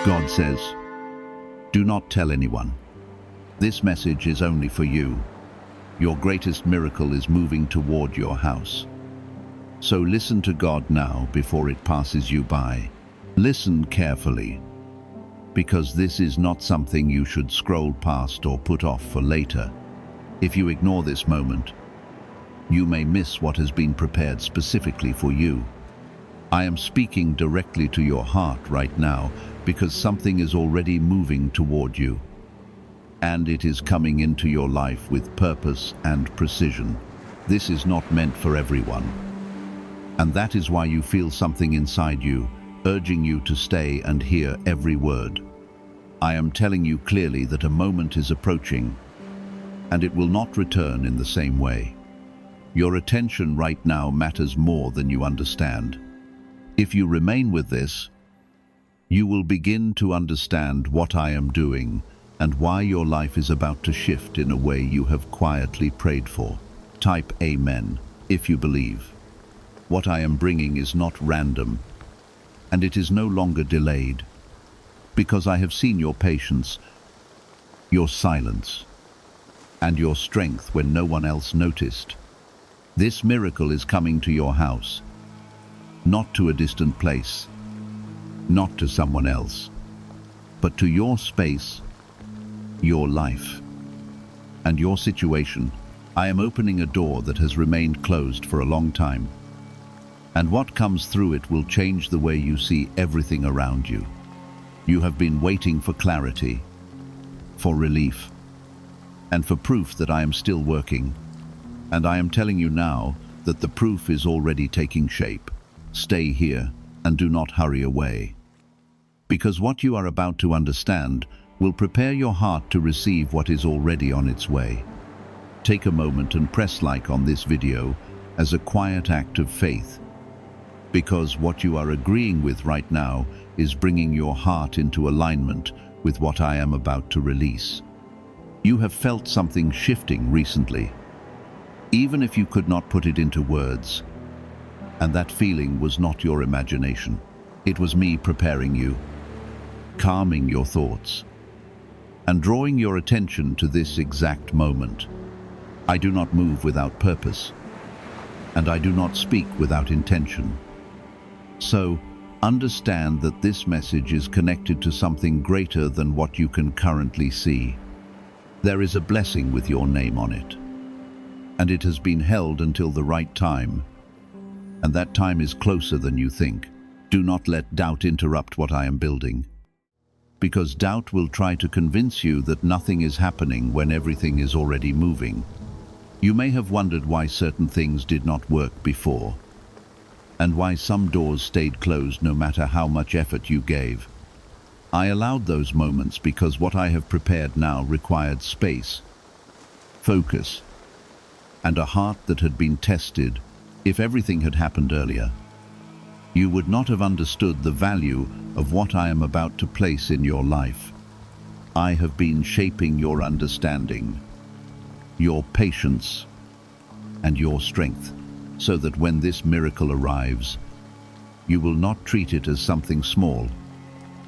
God says, "Do not tell anyone. This message is only for you. Your greatest miracle is moving toward your house. So listen to God now before it passes you by. Listen carefully, because this is not something you should scroll past or put off for later. If you ignore this moment, you may miss what has been prepared specifically for you. I am speaking directly to your heart right now because something is already moving toward you, and it is coming into your life with purpose and precision. This is not meant for everyone, and that is why you feel something inside you urging you to stay and hear every word. I am telling you clearly that a moment is approaching, and it will not return in the same way. Your attention right now matters more than you understand. If you remain with this, you will begin to understand what I am doing and why your life is about to shift in a way you have quietly prayed for. Type Amen if you believe. What I am bringing is not random, and it is no longer delayed, because I have seen your patience, your silence, and your strength when no one else noticed. This miracle is coming to your house, not to a distant place, not to someone else, but to your space, your life, and your situation. I am opening a door that has remained closed for a long time, and what comes through it will change the way you see everything around you. You have been waiting for clarity, for relief, and for proof that I am still working. And I am telling you now that the proof is already taking shape. Stay here and do not hurry away, because what you are about to understand will prepare your heart to receive what is already on its way. Take a moment and press like on this video as a quiet act of faith, because what you are agreeing with right now is bringing your heart into alignment with what I am about to release. You have felt something shifting recently, even if you could not put it into words. And that feeling was not your imagination. It was me preparing you, calming your thoughts, and drawing your attention to this exact moment. I do not move without purpose, and I do not speak without intention. So, understand that this message is connected to something greater than what you can currently see. There is a blessing with your name on it, and it has been held until the right time, and that time is closer than you think. Do not let doubt interrupt what I am building, because doubt will try to convince you that nothing is happening when everything is already moving. You may have wondered why certain things did not work before, and why some doors stayed closed no matter how much effort you gave. I allowed those moments because what I have prepared now required space, focus, and a heart that had been tested. If everything had happened earlier, you would not have understood the value of what I am about to place in your life. I have been shaping your understanding, your patience, and your strength, so that when this miracle arrives, you will not treat it as something small.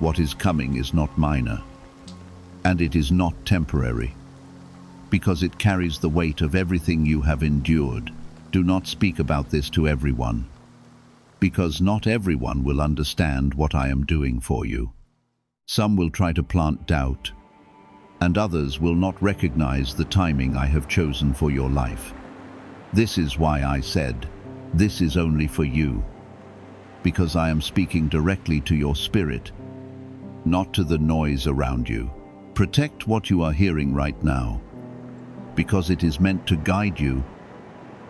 What is coming is not minor, and it is not temporary, because it carries the weight of everything you have endured. Do not speak about this to everyone, because not everyone will understand what I am doing for you. Some will try to plant doubt, and others will not recognize the timing I have chosen for your life. This is why I said, this is only for you, because I am speaking directly to your spirit, not to the noise around you. Protect what you are hearing right now, because it is meant to guide you,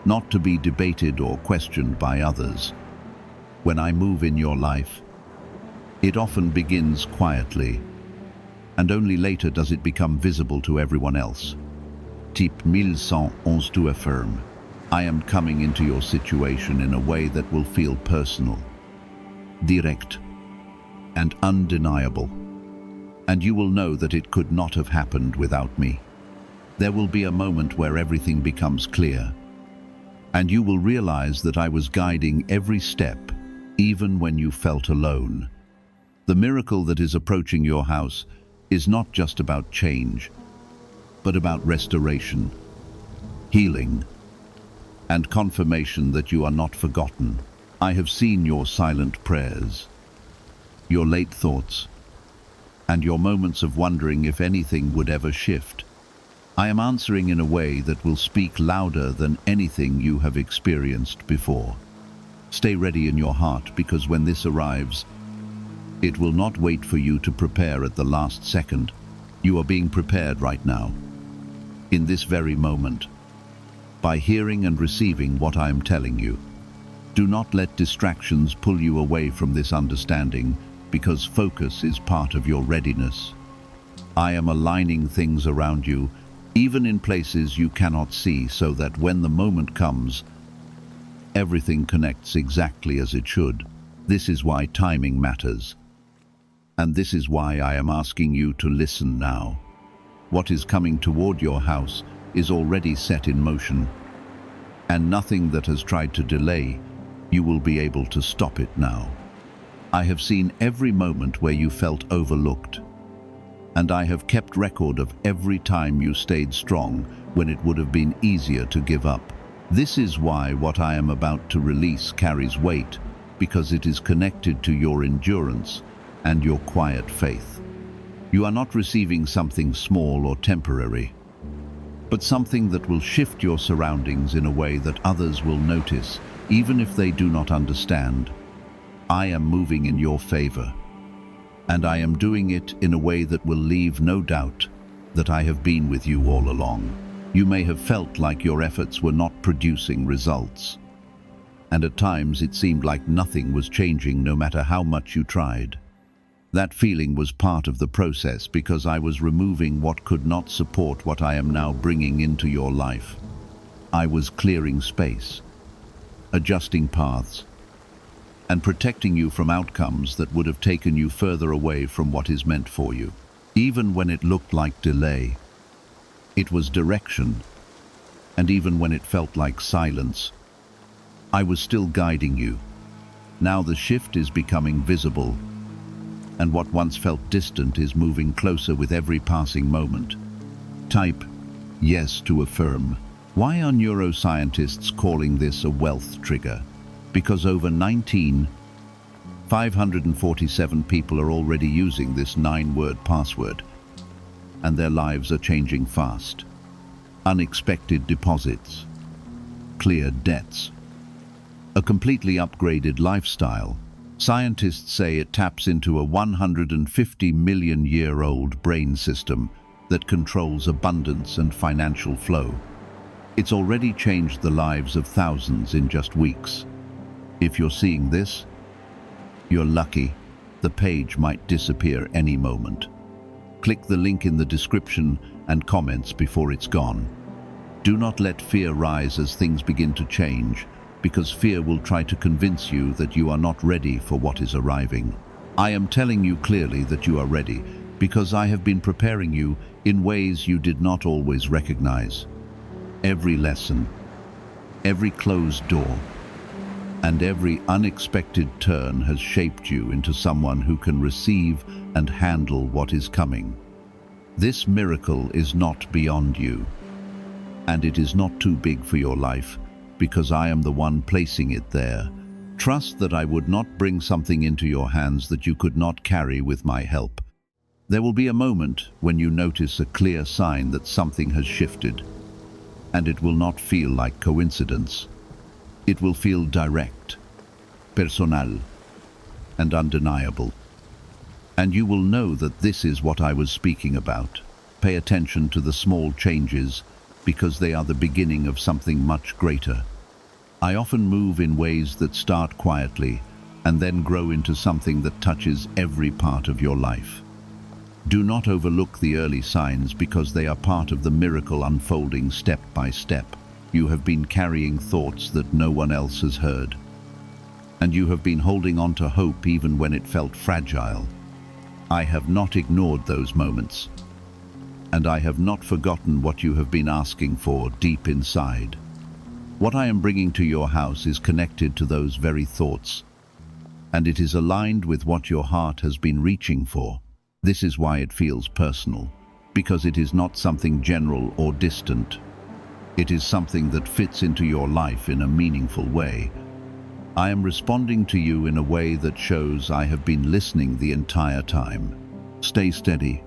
not to be debated or questioned by others. When I move in your life, it often begins quietly, and only later does it become visible to everyone else. Type 1111 to affirm. I am coming into your situation in a way that will feel personal, direct, and undeniable. And you will know that it could not have happened without me. There will be a moment where everything becomes clear, and you will realize that I was guiding every step, even when you felt alone. The miracle that is approaching your house is not just about change, but about restoration, healing, and confirmation that you are not forgotten. I have seen your silent prayers, your late thoughts, and your moments of wondering if anything would ever shift. I am answering in a way that will speak louder than anything you have experienced before. Stay ready in your heart, because when this arrives, it will not wait for you to prepare at the last second. You are being prepared right now, in this very moment, by hearing and receiving what I am telling you. Do not let distractions pull you away from this understanding, because focus is part of your readiness. I am aligning things around you, even in places you cannot see, so that when the moment comes, everything connects exactly as it should. This is why timing matters. And this is why I am asking you to listen now. What is coming toward your house is already set in motion, and nothing that has tried to delay, you will be able to stop it now. I have seen every moment where you felt overlooked, and I have kept record of every time you stayed strong when it would have been easier to give up. This is why what I am about to release carries weight, because it is connected to your endurance and your quiet faith. You are not receiving something small or temporary, but something that will shift your surroundings in a way that others will notice, even if they do not understand. I am moving in your favor, and I am doing it in a way that will leave no doubt that I have been with you all along. You may have felt like your efforts were not producing results, and at times it seemed like nothing was changing no matter how much you tried. That feeling was part of the process, because I was removing what could not support what I am now bringing into your life. I was clearing space, adjusting paths, and protecting you from outcomes that would have taken you further away from what is meant for you. Even when it looked like delay, it was direction, and even when it felt like silence, I was still guiding you. Now the shift is becoming visible, and what once felt distant is moving closer with every passing moment. Type yes to affirm. Why are neuroscientists calling this a wealth trigger? Because over 547 people are already using this 9-word password, and their lives are changing fast. Unexpected deposits, cleared debts, a completely upgraded lifestyle. Scientists say it taps into a 150-million-year-old brain system that controls abundance and financial flow. It's already changed the lives of thousands in just weeks. If you're seeing this, you're lucky. The page might disappear any moment. Click the link in the description and comments before it's gone. Do not let fear rise as things begin to change, because fear will try to convince you that you are not ready for what is arriving. I am telling you clearly that you are ready, because I have been preparing you in ways you did not always recognize. Every lesson, every closed door, and every unexpected turn has shaped you into someone who can receive and handle what is coming. This miracle is not beyond you, and it is not too big for your life, because I am the one placing it there. Trust that I would not bring something into your hands that you could not carry with my help. There will be a moment when you notice a clear sign that something has shifted, and it will not feel like coincidence. It will feel direct, personal, and undeniable. And you will know that this is what I was speaking about. Pay attention to the small changes, because they are the beginning of something much greater. I often move in ways that start quietly and then grow into something that touches every part of your life. Do not overlook the early signs, because they are part of the miracle unfolding step by step. You have been carrying thoughts that no one else has heard, and you have been holding on to hope even when it felt fragile. I have not ignored those moments, and I have not forgotten what you have been asking for deep inside. What I am bringing to your house is connected to those very thoughts, and it is aligned with what your heart has been reaching for. This is why it feels personal, because it is not something general or distant. It is something that fits into your life in a meaningful way. I am responding to you in a way that shows I have been listening the entire time. Stay steady,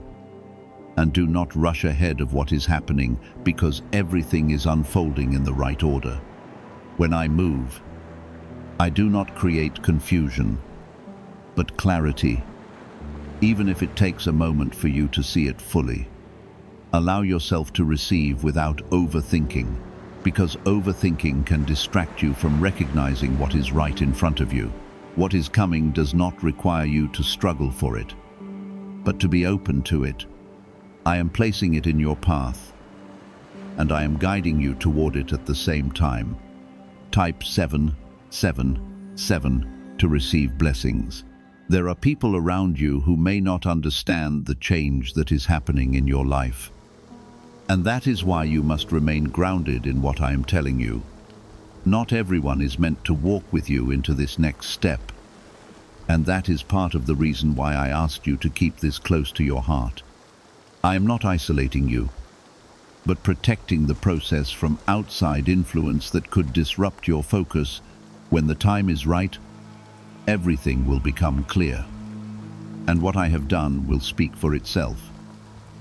and do not rush ahead of what is happening, because everything is unfolding in the right order. When I move, I do not create confusion, but clarity, even if it takes a moment for you to see it fully. Allow yourself to receive without overthinking, because overthinking can distract you from recognizing what is right in front of you. What is coming does not require you to struggle for it, but to be open to it. I am placing it in your path, and I am guiding you toward it at the same time. Type 777 to receive blessings. There are people around you who may not understand the change that is happening in your life. And that is why you must remain grounded in what I am telling you. Not everyone is meant to walk with you into this next step. And that is part of the reason why I asked you to keep this close to your heart. I am not isolating you, but protecting the process from outside influence that could disrupt your focus. When the time is right, everything will become clear, and what I have done will speak for itself.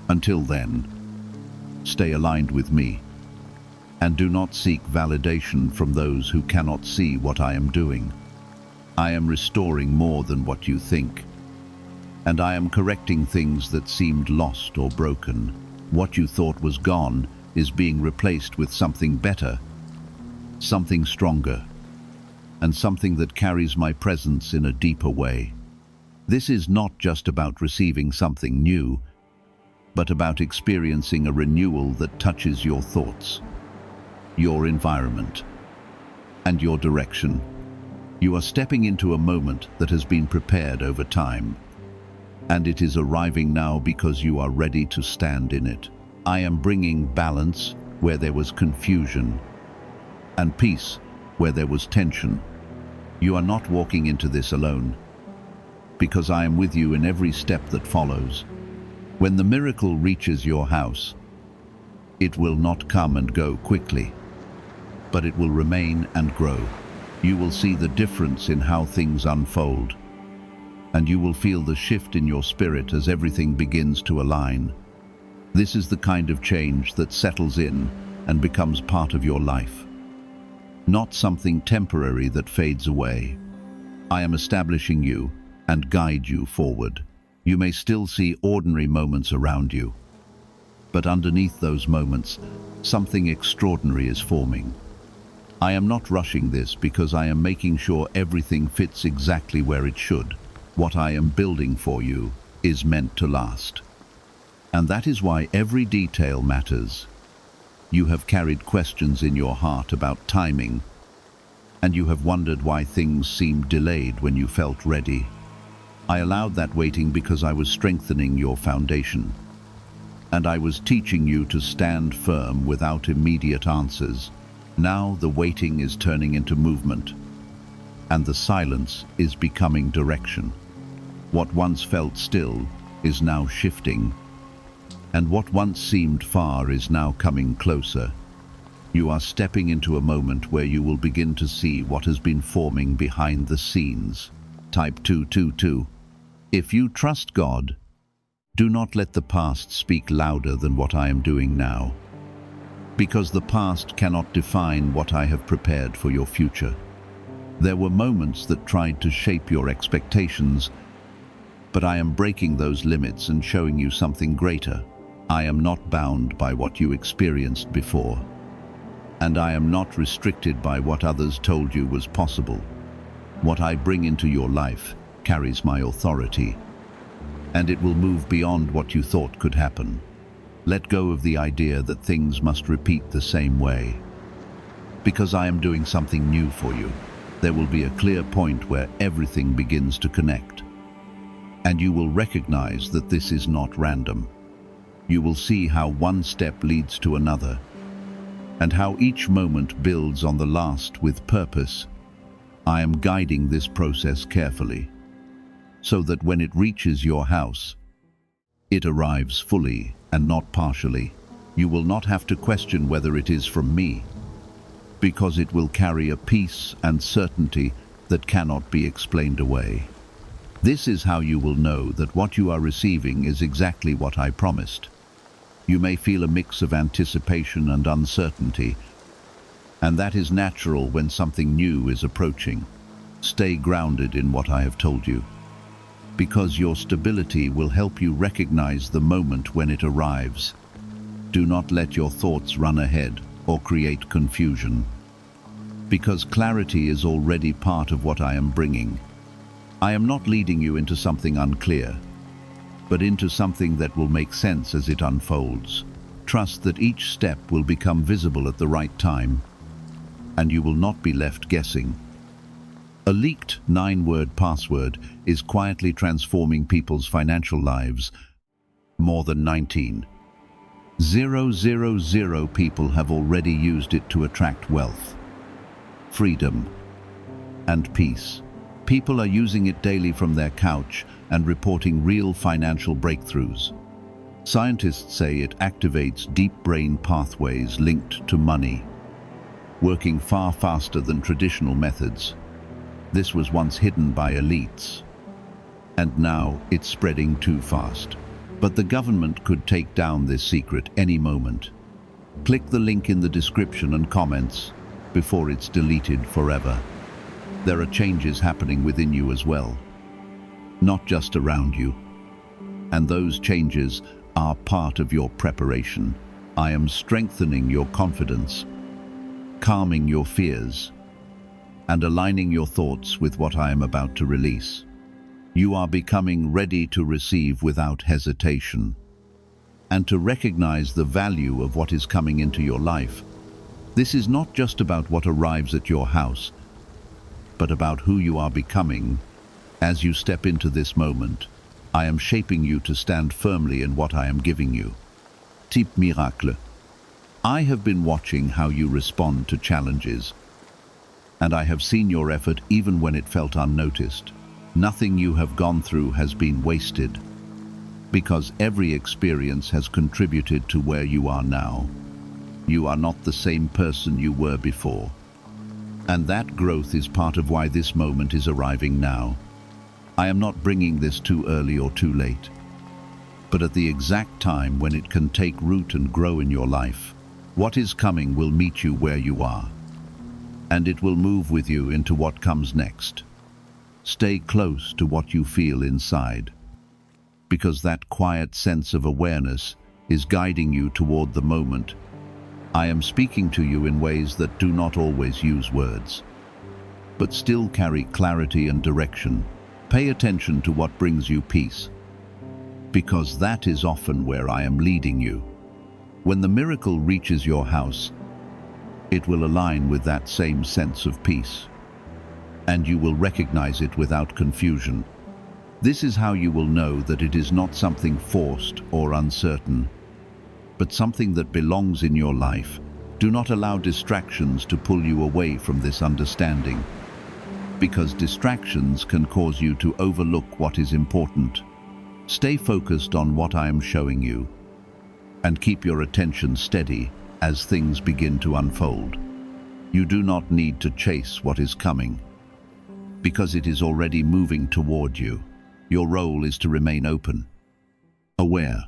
Until then, stay aligned with me, and do not seek validation from those who cannot see what I am doing. I am restoring more than what you think, and I am correcting things that seemed lost or broken. What you thought was gone is being replaced with something better, something stronger, and something that carries my presence in a deeper way. This is not just about receiving something new, but about experiencing a renewal that touches your thoughts, your environment, and your direction. You are stepping into a moment that has been prepared over time, and it is arriving now because you are ready to stand in it. I am bringing balance where there was confusion, and peace where there was tension. You are not walking into this alone, because I am with you in every step that follows. When the miracle reaches your house, it will not come and go quickly, but it will remain and grow. You will see the difference in how things unfold, and you will feel the shift in your spirit as everything begins to align. This is the kind of change that settles in and becomes part of your life, not something temporary that fades away. I am establishing you and guide you forward. You may still see ordinary moments around you, but underneath those moments, something extraordinary is forming. I am not rushing this because I am making sure everything fits exactly where it should. What I am building for you is meant to last. And that is why every detail matters. You have carried questions in your heart about timing, and you have wondered why things seemed delayed when you felt ready. I allowed that waiting because I was strengthening your foundation, and I was teaching you to stand firm without immediate answers. Now the waiting is turning into movement, and the silence is becoming direction. What once felt still is now shifting, and what once seemed far is now coming closer. You are stepping into a moment where you will begin to see what has been forming behind the scenes. Type 222. If you trust God, do not let the past speak louder than what I am doing now, because the past cannot define what I have prepared for your future. There were moments that tried to shape your expectations, but I am breaking those limits and showing you something greater. I am not bound by what you experienced before, and I am not restricted by what others told you was possible. What I bring into your life carries my authority, and it will move beyond what you thought could happen. Let go of the idea that things must repeat the same way. Because I am doing something new for you, there will be a clear point where everything begins to connect, and you will recognize that this is not random. You will see how one step leads to another, and how each moment builds on the last with purpose. I am guiding this process carefully, so that when it reaches your house, it arrives fully and not partially. You will not have to question whether it is from me, because it will carry a peace and certainty that cannot be explained away. This is how you will know that what you are receiving is exactly what I promised. You may feel a mix of anticipation and uncertainty, and that is natural when something new is approaching. Stay grounded in what I have told you, because your stability will help you recognize the moment when it arrives. Do not let your thoughts run ahead or create confusion, because clarity is already part of what I am bringing. I am not leading you into something unclear, but into something that will make sense as it unfolds. Trust that each step will become visible at the right time, and you will not be left guessing. A leaked 9-word password is quietly transforming people's financial lives. More than 19,000 people have already used it to attract wealth, freedom, and peace. People are using it daily from their couch and reporting real financial breakthroughs. Scientists say it activates deep brain pathways linked to money, working far faster than traditional methods. This was once hidden by elites, and now it's spreading too fast. But the government could take down this secret any moment. Click the link in the description and comments before it's deleted forever. There are changes happening within you as well, not just around you. And those changes are part of your preparation. I am strengthening your confidence, calming your fears, and aligning your thoughts with what I am about to release. You are becoming ready to receive without hesitation, and to recognize the value of what is coming into your life. This is not just about what arrives at your house, but about who you are becoming. As you step into this moment, I am shaping you to stand firmly in what I am giving you. Type miracle. I have been watching how you respond to challenges, and I have seen your effort even when it felt unnoticed. Nothing you have gone through has been wasted, because every experience has contributed to where you are now. You are not the same person you were before, and that growth is part of why this moment is arriving now. I am not bringing this too early or too late, but at the exact time when it can take root and grow in your life. What is coming will meet you where you are, and it will move with you into what comes next. Stay close to what you feel inside, because that quiet sense of awareness is guiding you toward the moment. I am speaking to you in ways that do not always use words, but still carry clarity and direction. Pay attention to what brings you peace, because that is often where I am leading you. When the miracle reaches your house, it will align with that same sense of peace, and you will recognize it without confusion. This is how you will know that it is not something forced or uncertain, but something that belongs in your life. Do not allow distractions to pull you away from this understanding, because distractions can cause you to overlook what is important. Stay focused on what I am showing you, and keep your attention steady as things begin to unfold. You do not need to chase what is coming, because it is already moving toward you. Your role is to remain open, aware,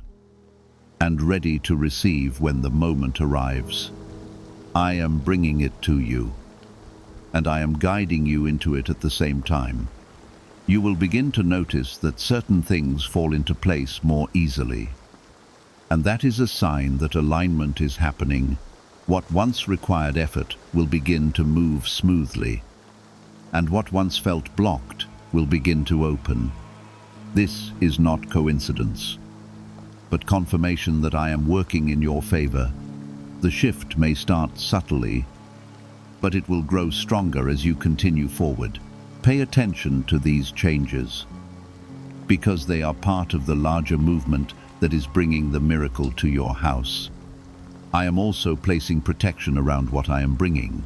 and ready to receive when the moment arrives. I am bringing it to you, and I am guiding you into it at the same time. You will begin to notice that certain things fall into place more easily, and that is a sign that alignment is happening. What once required effort will begin to move smoothly, and what once felt blocked will begin to open. This is not coincidence, but confirmation that I am working in your favor. The shift may start subtly, but it will grow stronger as you continue forward. Pay attention to these changes, because they are part of the larger movement that is bringing the miracle to your house. I am also placing protection around what I am bringing,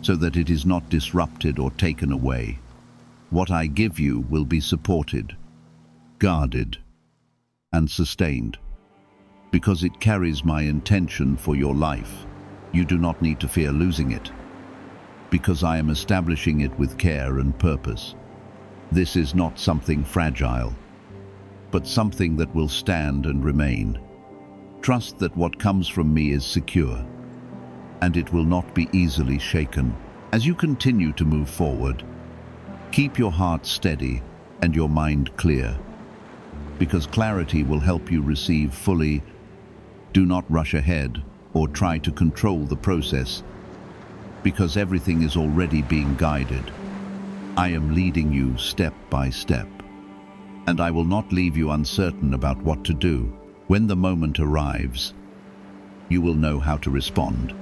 so that it is not disrupted or taken away. What I give you will be supported, guarded, and sustained, because it carries my intention for your life. You do not need to fear losing it, because I am establishing it with care and purpose. This is not something fragile, but something that will stand and remain. Trust that what comes from me is secure, and it will not be easily shaken. As you continue to move forward, keep your heart steady and your mind clear, because clarity will help you receive fully. Do not rush ahead or try to control the process, because everything is already being guided. I am leading you step by step, and I will not leave you uncertain about what to do. When the moment arrives, you will know how to respond,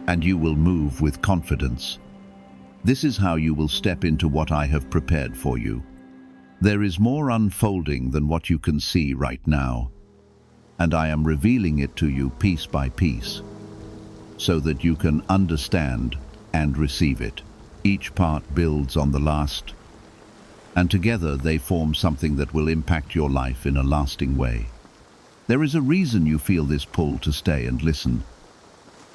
and you will move with confidence. This is how you will step into what I have prepared for you. There is more unfolding than what you can see right now, and I am revealing it to you piece by piece, so that you can understand and receive it. Each part builds on the last, and together they form something that will impact your life in a lasting way. There is a reason you feel this pull to stay and listen,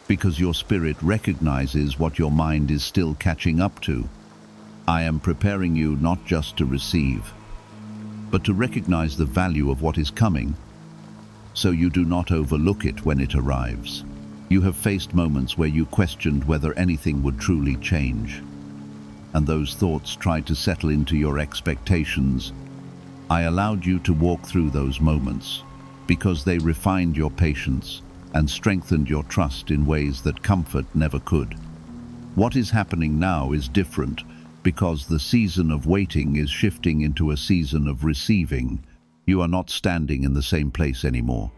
because your spirit recognizes what your mind is still catching up to. I am preparing you not just to receive, but to recognize the value of what is coming, so you do not overlook it when it arrives. You have faced moments where you questioned whether anything would truly change, and those thoughts tried to settle into your expectations. I allowed you to walk through those moments because they refined your patience and strengthened your trust in ways that comfort never could. What is happening now is different because the season of waiting is shifting into a season of receiving. You are not standing in the same place anymore.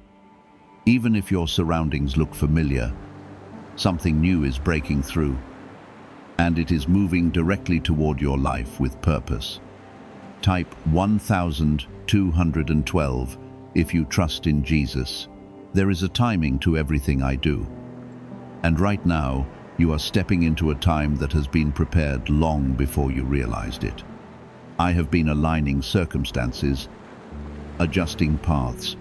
Even if your surroundings look familiar, something new is breaking through, and it is moving directly toward your life with purpose. Type 1212 if you trust in Jesus. There is a timing to everything I do, and right now you are stepping into a time that has been prepared long before you realized it. I have been aligning circumstances, adjusting paths,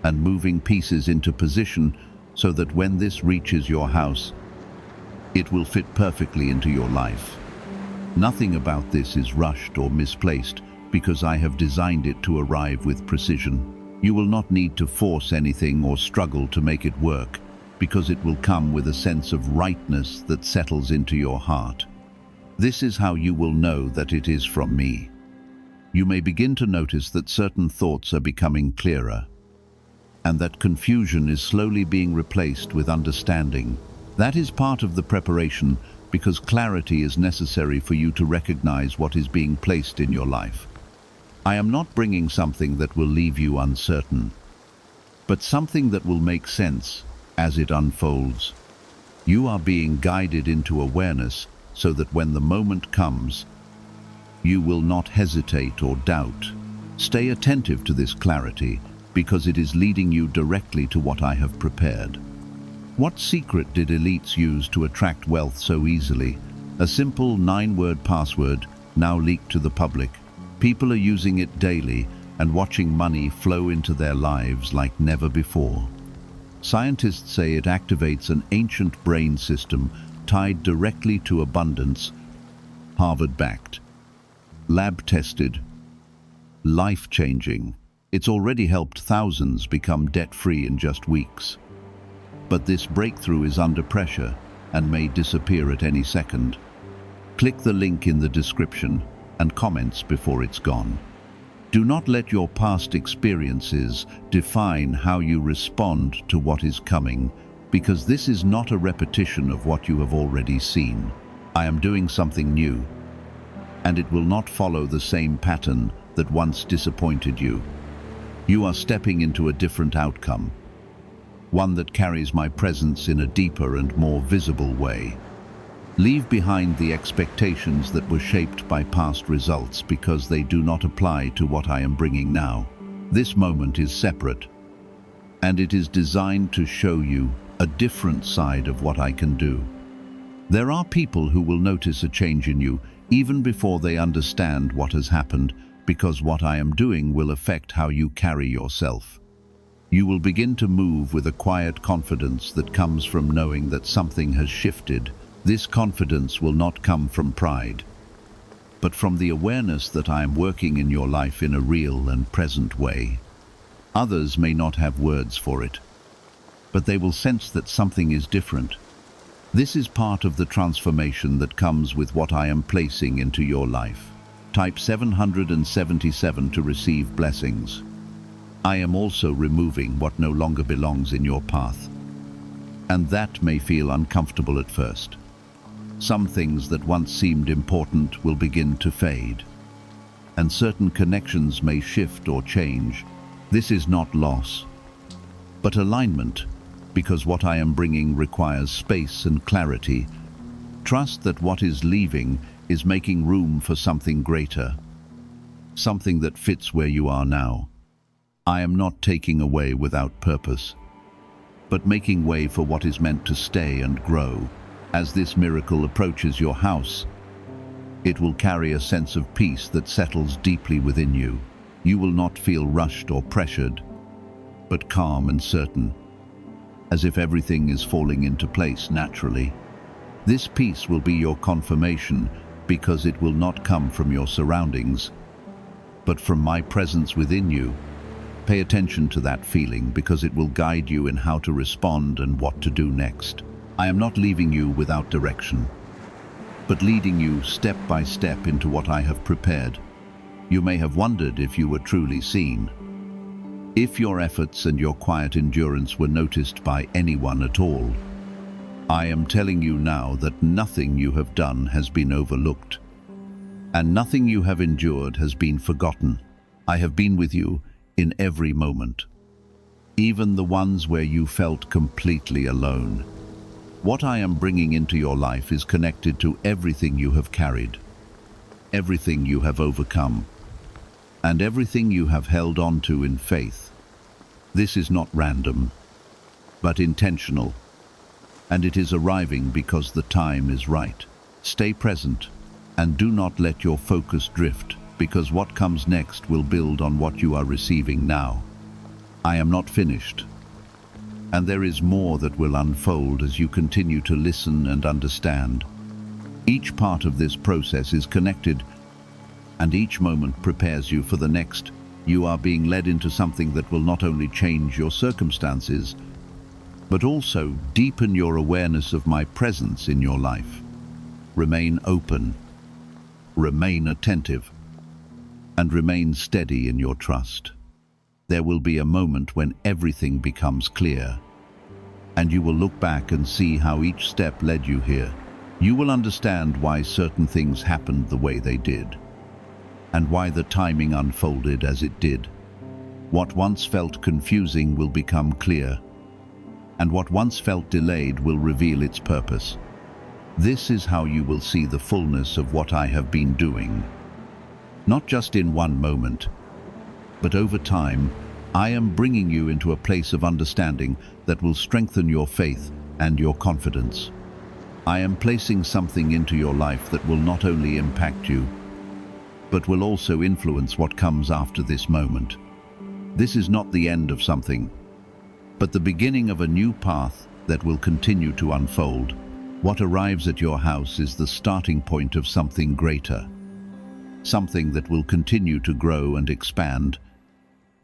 and moving pieces into position so that when this reaches your house, it will fit perfectly into your life. Nothing about this is rushed or misplaced because I have designed it to arrive with precision. You will not need to force anything or struggle to make it work, because it will come with a sense of rightness that settles into your heart. This is how you will know that it is from me. You may begin to notice that certain thoughts are becoming clearer, and that confusion is slowly being replaced with understanding. That is part of the preparation, because clarity is necessary for you to recognize what is being placed in your life. I am not bringing something that will leave you uncertain, but something that will make sense as it unfolds. You are being guided into awareness so that when the moment comes, you will not hesitate or doubt. Stay attentive to this clarity, because it is leading you directly to what I have prepared. What secret did elites use to attract wealth so easily? A simple 9-word password, now leaked to the public. People are using it daily and watching money flow into their lives like never before. Scientists say it activates an ancient brain system tied directly to abundance. Harvard-backed, lab-tested, life-changing. It's already helped thousands become debt-free in just weeks. But this breakthrough is under pressure and may disappear at any second. Click the link in the description and comments before it's gone. Do not let your past experiences define how you respond to what is coming, because this is not a repetition of what you have already seen. I am doing something new, and it will not follow the same pattern that once disappointed you. You are stepping into a different outcome, one that carries my presence in a deeper and more visible way. Leave behind the expectations that were shaped by past results, because they do not apply to what I am bringing now. This moment is separate, and it is designed to show you a different side of what I can do. There are people who will notice a change in you even before they understand what has happened, because what I am doing will affect how you carry yourself. You will begin to move with a quiet confidence that comes from knowing that something has shifted. This confidence will not come from pride, but from the awareness that I am working in your life in a real and present way. Others may not have words for it, but they will sense that something is different. This is part of the transformation that comes with what I am placing into your life. Type 777 to receive blessings. I am also removing what no longer belongs in your path. And that may feel uncomfortable at first. Some things that once seemed important will begin to fade, and certain connections may shift or change. This is not loss, but alignment, because what I am bringing requires space and clarity. Trust that what is leaving is making room for something greater, something that fits where you are now. I am not taking away without purpose, but making way for what is meant to stay and grow. As this miracle approaches your house, it will carry a sense of peace that settles deeply within you. You will not feel rushed or pressured, but calm and certain, as if everything is falling into place naturally. This peace will be your confirmation, because it will not come from your surroundings, but from my presence within you. Pay attention to that feeling, because it will guide you in how to respond and what to do next. I am not leaving you without direction, but leading you step by step into what I have prepared. You may have wondered if you were truly seen, if your efforts and your quiet endurance were noticed by anyone at all. I am telling you now that nothing you have done has been overlooked, and nothing you have endured has been forgotten. I have been with you in every moment, even the ones where you felt completely alone. What I am bringing into your life is connected to everything you have carried, everything you have overcome, and everything you have held on to in faith. This is not random, but intentional, and it is arriving because the time is right. Stay present, and do not let your focus drift, because what comes next will build on what you are receiving now. I am not finished, and there is more that will unfold as you continue to listen and understand. Each part of this process is connected, and each moment prepares you for the next. You are being led into something that will not only change your circumstances, but also deepen your awareness of my presence in your life. Remain open, remain attentive, and remain steady in your trust. There will be a moment when everything becomes clear, and you will look back and see how each step led you here. You will understand why certain things happened the way they did, and why the timing unfolded as it did. What once felt confusing will become clear, and what once felt delayed will reveal its purpose. This is how you will see the fullness of what I have been doing. Not just in one moment, but over time. I am bringing you into a place of understanding that will strengthen your faith and your confidence. I am placing something into your life that will not only impact you, but will also influence what comes after this moment. This is not the end of something, but the beginning of a new path that will continue to unfold. What arrives at your house is the starting point of something greater, something that will continue to grow and expand.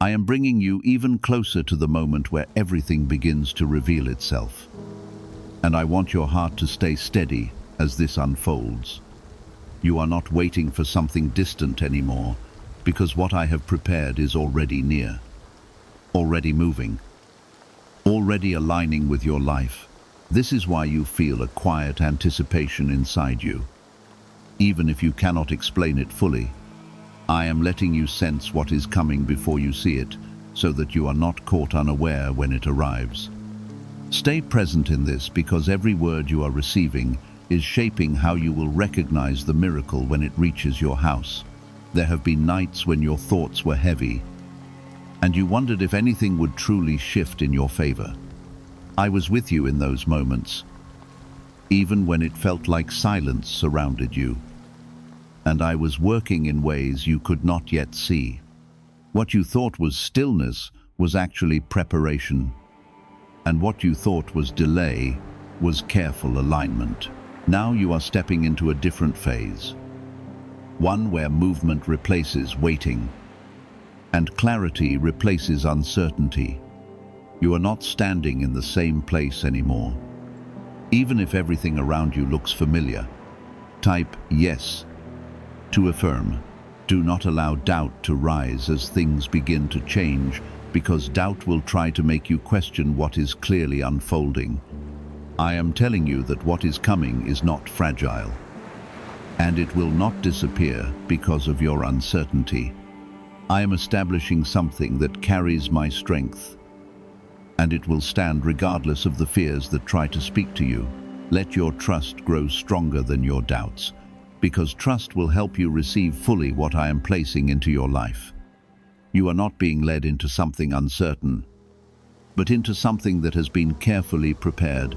I am bringing you even closer to the moment where everything begins to reveal itself. And I want your heart to stay steady as this unfolds. You are not waiting for something distant anymore, because what I have prepared is already near, already moving, already aligning with your life. This is why you feel a quiet anticipation inside you. Even if you cannot explain it fully, I am letting you sense what is coming before you see it, so that you are not caught unaware when it arrives. Stay present in this, because every word you are receiving is shaping how you will recognize the miracle when it reaches your house. There have been nights when your thoughts were heavy, and you wondered if anything would truly shift in your favor. I was with you in those moments, even when it felt like silence surrounded you. And I was working in ways you could not yet see. What you thought was stillness was actually preparation, and what you thought was delay was careful alignment. Now you are stepping into a different phase, one where movement replaces waiting, and clarity replaces uncertainty. You are not standing in the same place anymore. Even if everything around you looks familiar, type yes to affirm. Do not allow doubt to rise as things begin to change, because doubt will try to make you question what is clearly unfolding. I am telling you that what is coming is not fragile, and it will not disappear because of your uncertainty. I am establishing something that carries my strength, and it will stand regardless of the fears that try to speak to you. Let your trust grow stronger than your doubts, because trust will help you receive fully what I am placing into your life. You are not being led into something uncertain, but into something that has been carefully prepared.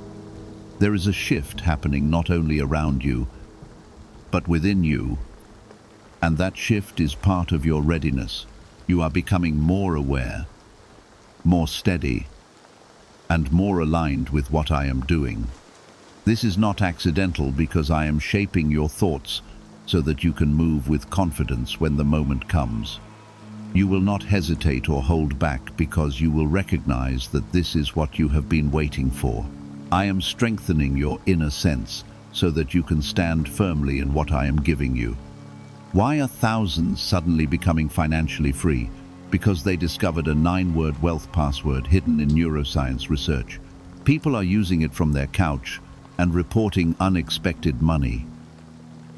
There is a shift happening not only around you, but within you, and that shift is part of your readiness. You are becoming more aware, more steady, and more aligned with what I am doing. This is not accidental, because I am shaping your thoughts so that you can move with confidence when the moment comes. You will not hesitate or hold back, because you will recognize that this is what you have been waiting for. I am strengthening your inner sense so that you can stand firmly in what I am giving you. Why are thousands suddenly becoming financially free? Because they discovered a 9-word wealth password hidden in neuroscience research. People are using it from their couch and reporting unexpected money,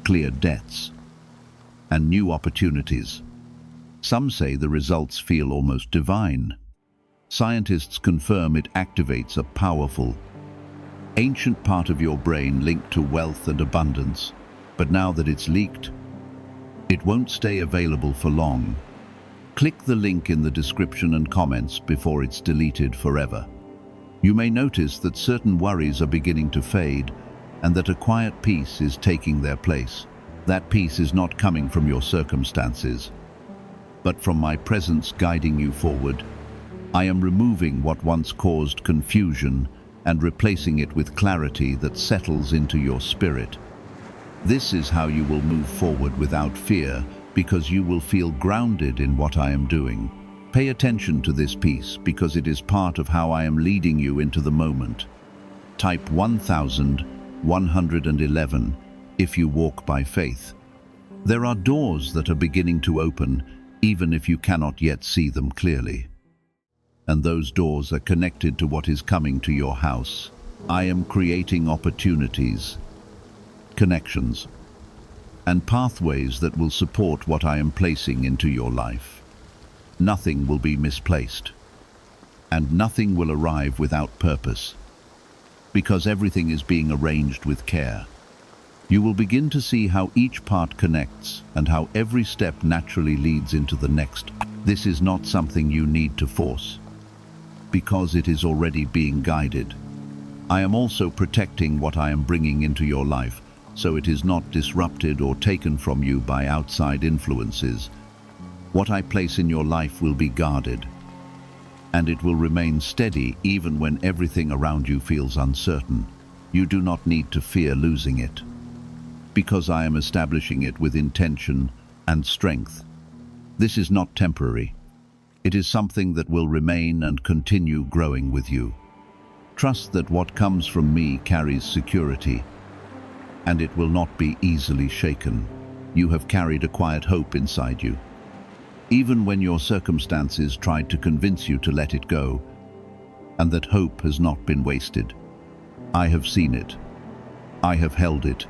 clear debts, and new opportunities. Some say the results feel almost divine. Scientists confirm it activates a powerful, ancient part of your brain linked to wealth and abundance. But now that it's leaked, it won't stay available for long. Click the link in the description and comments before it's deleted forever. You may notice that certain worries are beginning to fade, and that a quiet peace is taking their place. That peace is not coming from your circumstances, but from my presence guiding you forward. I am removing what once caused confusion and replacing it with clarity that settles into your spirit. This is how you will move forward without fear, because you will feel grounded in what I am doing. Pay attention to this piece, because it is part of how I am leading you into the moment. Type 1111 if you walk by faith. There are doors that are beginning to open, even if you cannot yet see them clearly. And those doors are connected to what is coming to your house. I am creating opportunities, connections, and pathways that will support what I am placing into your life. Nothing will be misplaced, and nothing will arrive without purpose, because everything is being arranged with care. You will begin to see how each part connects and how every step naturally leads into the next. This is not something you need to force, because it is already being guided. I am also protecting what I am bringing into your life, so it is not disrupted or taken from you by outside influences. What I place in your life will be guarded, and it will remain steady even when everything around you feels uncertain. You do not need to fear losing it, because I am establishing it with intention and strength. This is not temporary. It is something that will remain and continue growing with you. Trust that what comes from me carries security, and it will not be easily shaken. You have carried a quiet hope inside you, even when your circumstances tried to convince you to let it go, and that hope has not been wasted. I have seen it, I have held it,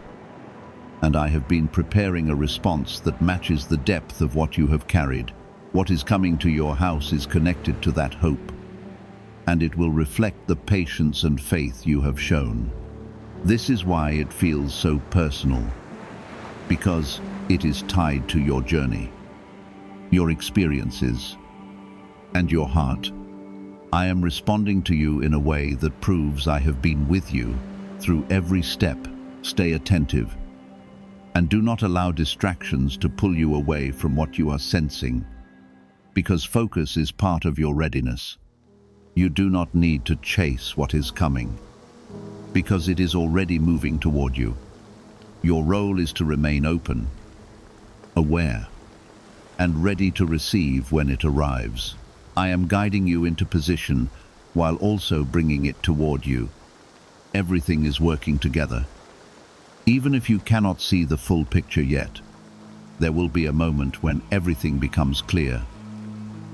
and I have been preparing a response that matches the depth of what you have carried. What is coming to your house is connected to that hope, and it will reflect the patience and faith you have shown. This is why it feels so personal, because it is tied to your journey, your experiences, and your heart. I am responding to you in a way that proves I have been with you Through every step, stay attentive, and do not allow distractions to pull you away from what you are sensing, because focus is part of your readiness. You do not need to chase what is coming, because it is already moving toward you. Your role is to remain open, aware, and ready to receive when it arrives. I am guiding you into position while also bringing it toward you. Everything is working together. Even if you cannot see the full picture yet, there will be a moment when everything becomes clear,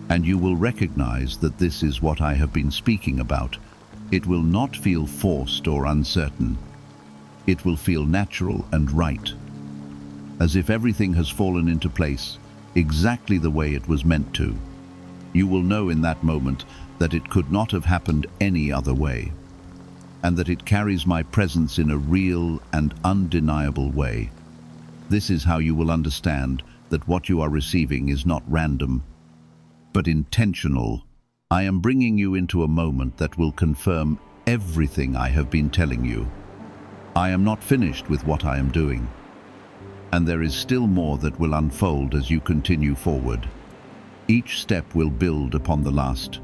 and you will recognize that this is what I have been speaking about. It will not feel forced or uncertain. It will feel natural and right, as if everything has fallen into place exactly the way it was meant to. You will know in that moment that it could not have happened any other way, and that it carries my presence in a real and undeniable way. This is how you will understand that what you are receiving is not random, but intentional. I am bringing you into a moment that will confirm everything I have been telling you. I am not finished with what I am doing, and there is still more that will unfold as you continue forward. Each step will build upon the last,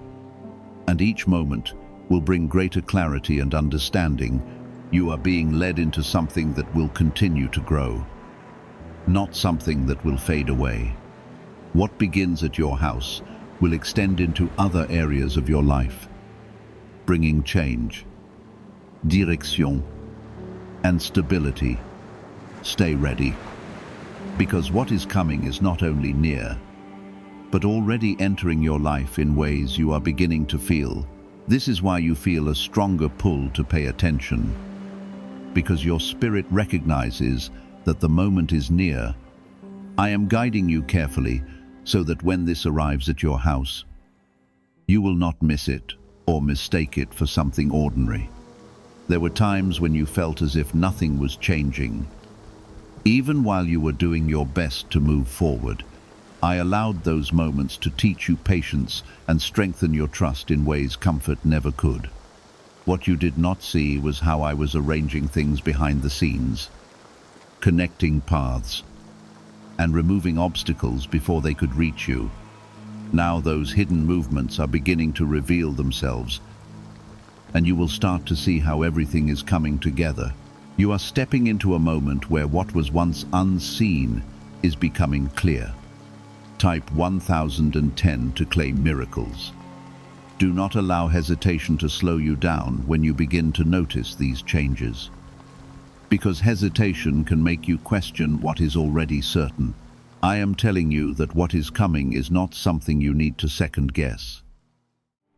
and each moment will bring greater clarity and understanding. You are being led into something that will continue to grow, not something that will fade away. What begins at your house will extend into other areas of your life, bringing change, direction, and stability. Stay ready, because what is coming is not only near, but already entering your life in ways you are beginning to feel. This is why you feel a stronger pull to pay attention, because your spirit recognizes that the moment is near. I am guiding you carefully so that when this arrives at your house, you will not miss it or mistake it for something ordinary. There were times when you felt as if nothing was changing. Even while you were doing your best to move forward, I allowed those moments to teach you patience and strengthen your trust in ways comfort never could. What you did not see was how I was arranging things behind the scenes, connecting paths, and removing obstacles before they could reach you. Now those hidden movements are beginning to reveal themselves, and you will start to see how everything is coming together. You are stepping into a moment where what was once unseen is becoming clear. Type 1010 to claim miracles. Do not allow hesitation to slow you down when you begin to notice these changes, because hesitation can make you question what is already certain. I am telling you that what is coming is not something you need to second guess,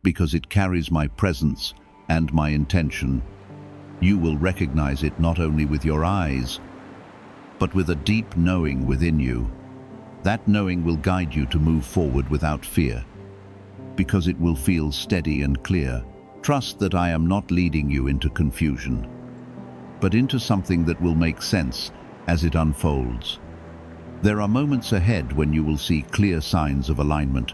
because it carries my presence and my intention. You will recognize it not only with your eyes, but with a deep knowing within you. That knowing will guide you to move forward without fear, because it will feel steady and clear. Trust that I am not leading you into confusion, but into something that will make sense as it unfolds. There are moments ahead when you will see clear signs of alignment,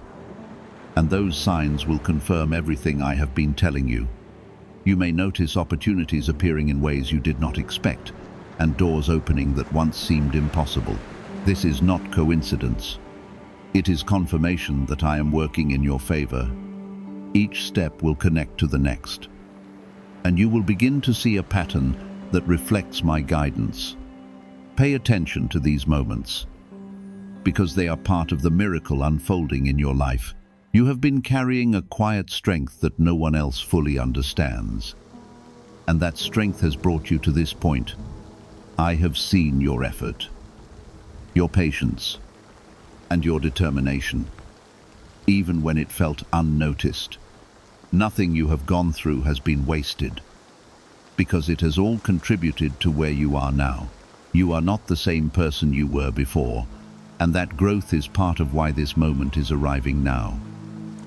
and those signs will confirm everything I have been telling you. You may notice opportunities appearing in ways you did not expect, and doors opening that once seemed impossible. This is not coincidence. It is confirmation that I am working in your favor. Each step will connect to the next, and you will begin to see a pattern that reflects my guidance. Pay attention to these moments, because they are part of the miracle unfolding in your life. You have been carrying a quiet strength that no one else fully understands, and that strength has brought you to this point. I have seen your effort, your patience, and your determination, even when it felt unnoticed. Nothing you have gone through has been wasted, because it has all contributed to where you are now. You are not the same person you were before, and that growth is part of why this moment is arriving now.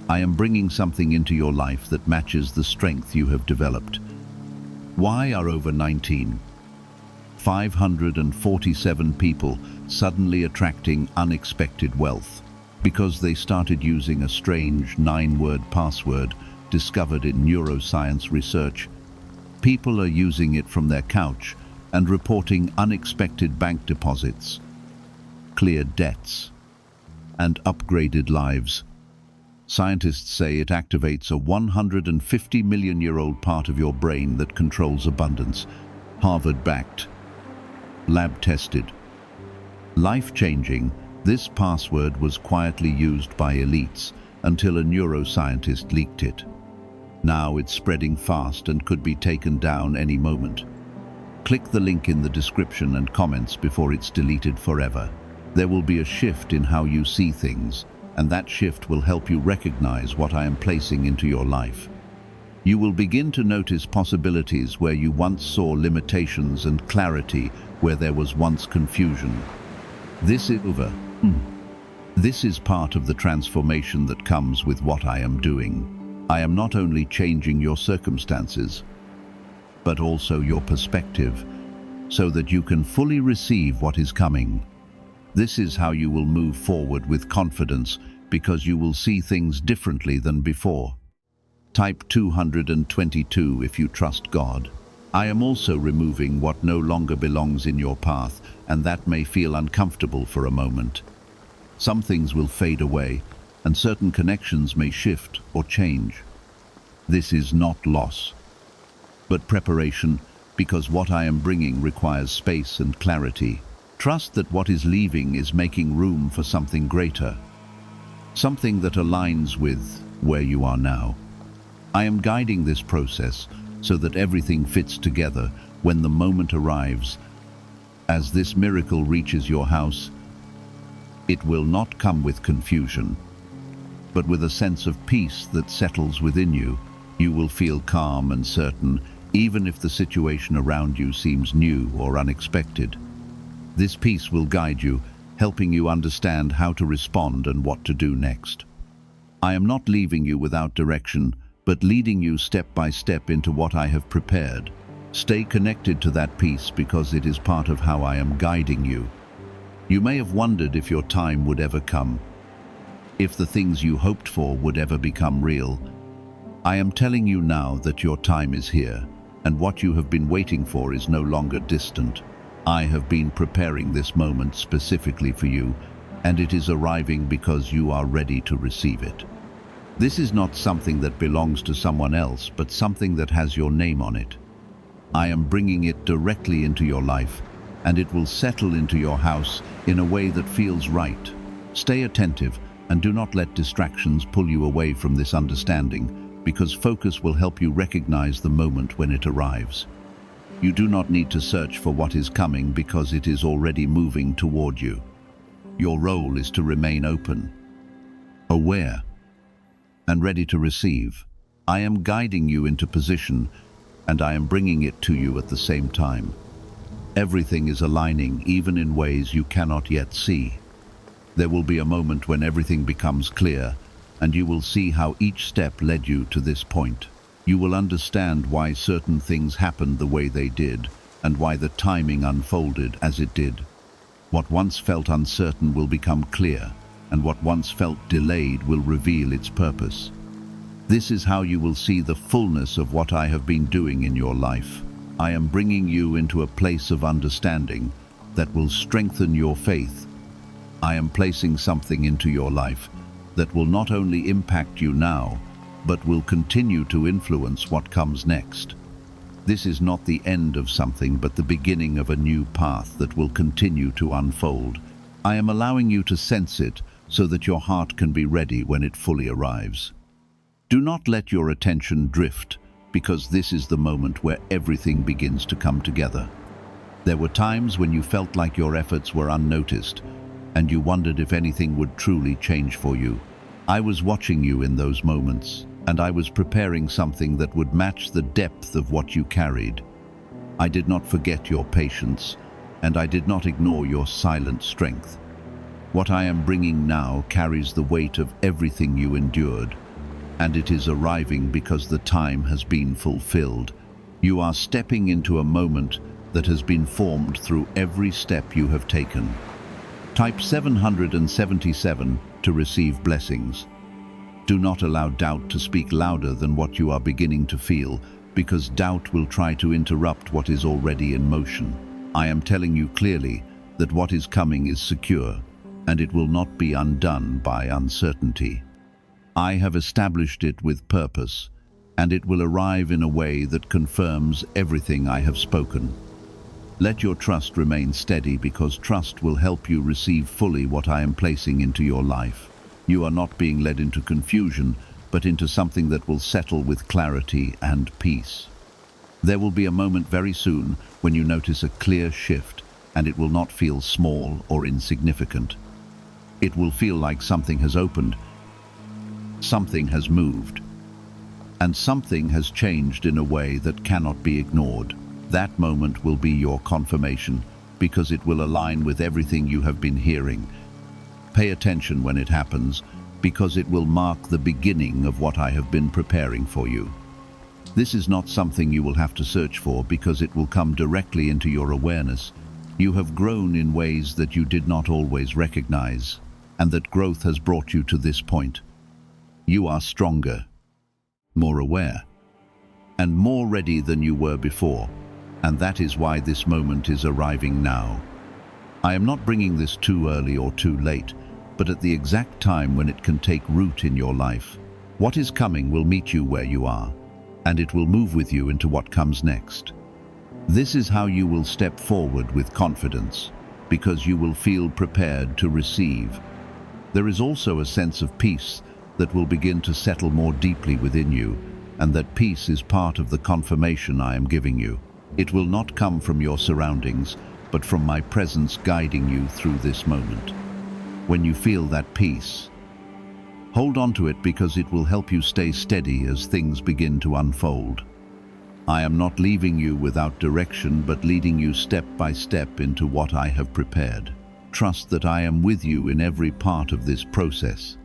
I am bringing something into your life that matches the strength you have developed. Why are over 547 people suddenly attracting unexpected wealth? Because they started using a strange 9-word password discovered in neuroscience research. People are using it from their couch and reporting unexpected bank deposits, cleared debts, and upgraded lives. Scientists say it activates a 150-million-year-old part of your brain that controls abundance. Harvard-backed, lab-tested, life-changing. This password was quietly used by elites until a neuroscientist leaked it. Now it's spreading fast and could be taken down any moment. Click the link in the description and comments before it's deleted forever. There will be a shift in how you see things, and that shift will help you recognize what I am placing into your life. You will begin to notice possibilities where you once saw limitations and clarity where there was once confusion. This is over. This is part of the transformation that comes with what I am doing. I am not only changing your circumstances, but also your perspective, so that you can fully receive what is coming. This is how you will move forward with confidence, because you will see things differently than before. Type 222 if you trust God. I am also removing what no longer belongs in your path, and that may feel uncomfortable for a moment. Some things will fade away, and certain connections may shift or change. This is not loss, but preparation, because what I am bringing requires space and clarity. Trust that what is leaving is making room for something greater, something that aligns with where you are now. I am guiding this process so that everything fits together when the moment arrives. As this miracle reaches your house, it will not come with confusion, but with a sense of peace that settles within you. You will feel calm and certain, even if the situation around you seems new or unexpected. This peace will guide you, helping you understand how to respond and what to do next. I am not leaving you without direction, but leading you step by step into what I have prepared. Stay connected to that peace because it is part of how I am guiding you. You may have wondered if your time would ever come, if the things you hoped for would ever become real. I am telling you now that your time is here, and what you have been waiting for is no longer distant. I have been preparing this moment specifically for you, and it is arriving because you are ready to receive it. This is not something that belongs to someone else, but something that has your name on it. I am bringing it directly into your life, and it will settle into your house in a way that feels right. Stay attentive and do not let distractions pull you away from this understanding, because focus will help you recognize the moment when it arrives. You do not need to search for what is coming because it is already moving toward you. Your role is to remain open, aware, and ready to receive. I am guiding you into position, and I am bringing it to you at the same time. Everything is aligning, even in ways you cannot yet see. There will be a moment when everything becomes clear, and you will see how each step led you to this point. You will understand why certain things happened the way they did, and why the timing unfolded as it did. What once felt uncertain will become clear, and what once felt delayed will reveal its purpose. This is how you will see the fullness of what I have been doing in your life. I am bringing you into a place of understanding that will strengthen your faith. I am placing something into your life that will not only impact you now, but will continue to influence what comes next. This is not the end of something, but the beginning of a new path that will continue to unfold. I am allowing you to sense it so that your heart can be ready when it fully arrives. Do not let your attention drift, because this is the moment where everything begins to come together. There were times when you felt like your efforts were unnoticed, and you wondered if anything would truly change for you. I was watching you in those moments, and I was preparing something that would match the depth of what you carried. I did not forget your patience, and I did not ignore your silent strength. What I am bringing now carries the weight of everything you endured, and it is arriving because the time has been fulfilled. You are stepping into a moment that has been formed through every step you have taken. Type 777 to receive blessings. Do not allow doubt to speak louder than what you are beginning to feel, because doubt will try to interrupt what is already in motion. I am telling you clearly that what is coming is secure, and it will not be undone by uncertainty. I have established it with purpose, and it will arrive in a way that confirms everything I have spoken. Let your trust remain steady, because trust will help you receive fully what I am placing into your life. You are not being led into confusion, but into something that will settle with clarity and peace. There will be a moment very soon when you notice a clear shift, and it will not feel small or insignificant. It will feel like something has opened, something has moved, and something has changed in a way that cannot be ignored. That moment will be your confirmation, because it will align with everything you have been hearing. Pay attention when it happens, because it will mark the beginning of what I have been preparing for you. This is not something you will have to search for, because it will come directly into your awareness. You have grown in ways that you did not always recognize, and that growth has brought you to this point. You are stronger, more aware, and more ready than you were before, and that is why this moment is arriving now. I am not bringing this too early or too late, but at the exact time when it can take root in your life. What is coming will meet you where you are, and it will move with you into what comes next. This is how you will step forward with confidence, because you will feel prepared to receive. There is also a sense of peace that will begin to settle more deeply within you, and that peace is part of the confirmation I am giving you. It will not come from your surroundings, but from my presence guiding you through this moment. When you feel that peace, hold on to it, because it will help you stay steady as things begin to unfold. I am not leaving you without direction, but leading you step by step into what I have prepared. Trust that I am with you in every part of this process.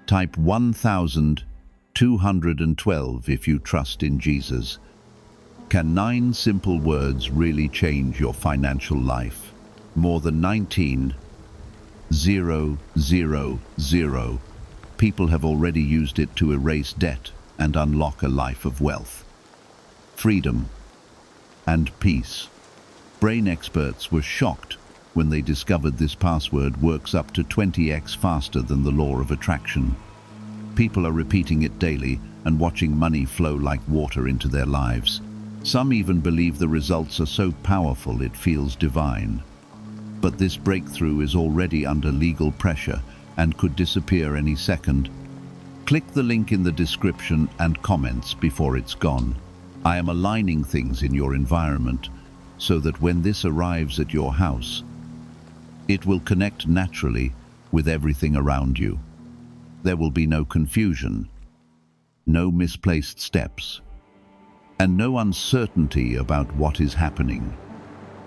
Type 1212 if you trust in Jesus. Can 9 simple words really change your financial life? More than 19,000 people have already used it to erase debt and unlock a life of wealth, freedom, and peace. Brain experts were shocked when they discovered this password works up to 20x faster than the law of attraction. People are repeating it daily and watching money flow like water into their lives. Some even believe the results are so powerful it feels divine. But this breakthrough is already under legal pressure and could disappear any second. Click the link in the description and comments before it's gone. I am aligning things in your environment so that when this arrives at your house, it will connect naturally with everything around you. There will be no confusion, no misplaced steps, and no uncertainty about what is happening.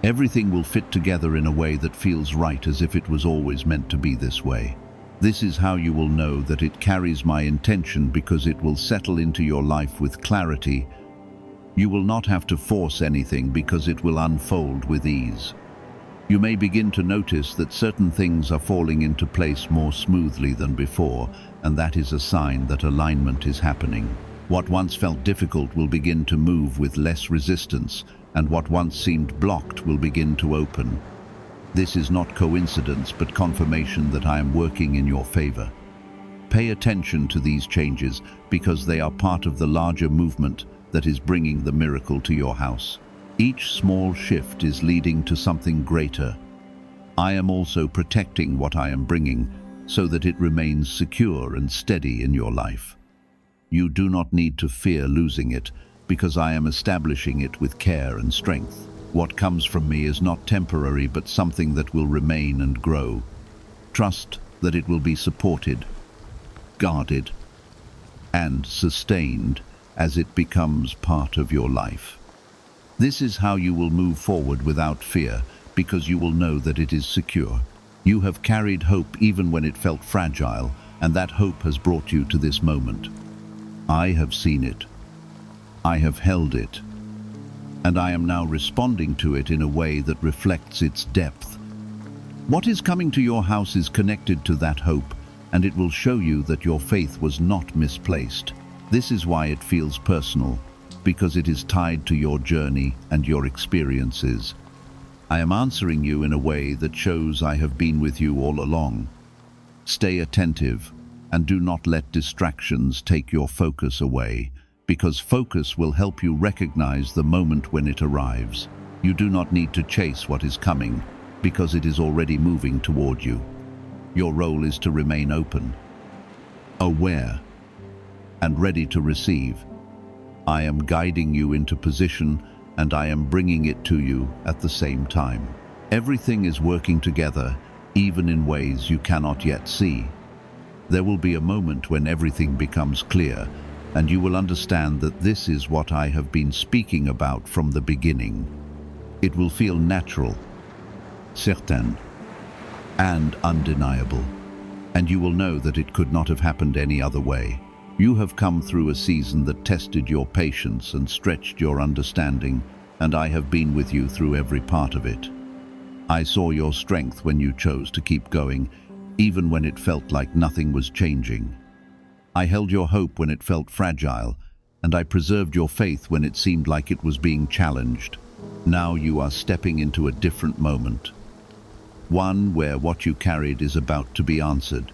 Everything will fit together in a way that feels right, as if it was always meant to be this way. This is how you will know that it carries my intention, because it will settle into your life with clarity. You will not have to force anything, because it will unfold with ease. You may begin to notice that certain things are falling into place more smoothly than before, and that is a sign that alignment is happening. What once felt difficult will begin to move with less resistance, and what once seemed blocked will begin to open. This is not coincidence, but confirmation that I am working in your favor. Pay attention to these changes, because they are part of the larger movement that is bringing the miracle to your house. Each small shift is leading to something greater. I am also protecting what I am bringing, so that it remains secure and steady in your life. You do not need to fear losing it, because I am establishing it with care and strength. What comes from me is not temporary, but something that will remain and grow. Trust that it will be supported, guarded, and sustained as it becomes part of your life. This is how you will move forward without fear, because you will know that it is secure. You have carried hope even when it felt fragile, and that hope has brought you to this moment. I have seen it. I have held it. And I am now responding to it in a way that reflects its depth. What is coming to your house is connected to that hope, and it will show you that your faith was not misplaced. This is why it feels personal, because it is tied to your journey and your experiences. I am answering you in a way that shows I have been with you all along. Stay attentive and do not let distractions take your focus away, because focus will help you recognize the moment when it arrives. You do not need to chase what is coming, because it is already moving toward you. Your role is to remain open, aware, and ready to receive. I am guiding you into position, and I am bringing it to you at the same time. Everything is working together, even in ways you cannot yet see. There will be a moment when everything becomes clear, and you will understand that this is what I have been speaking about from the beginning. It will feel natural, certain, and undeniable, and you will know that it could not have happened any other way. You have come through a season that tested your patience and stretched your understanding, and I have been with you through every part of it. I saw your strength when you chose to keep going, even when it felt like nothing was changing. I held your hope when it felt fragile, and I preserved your faith when it seemed like it was being challenged. Now you are stepping into a different moment, one where what you carried is about to be answered.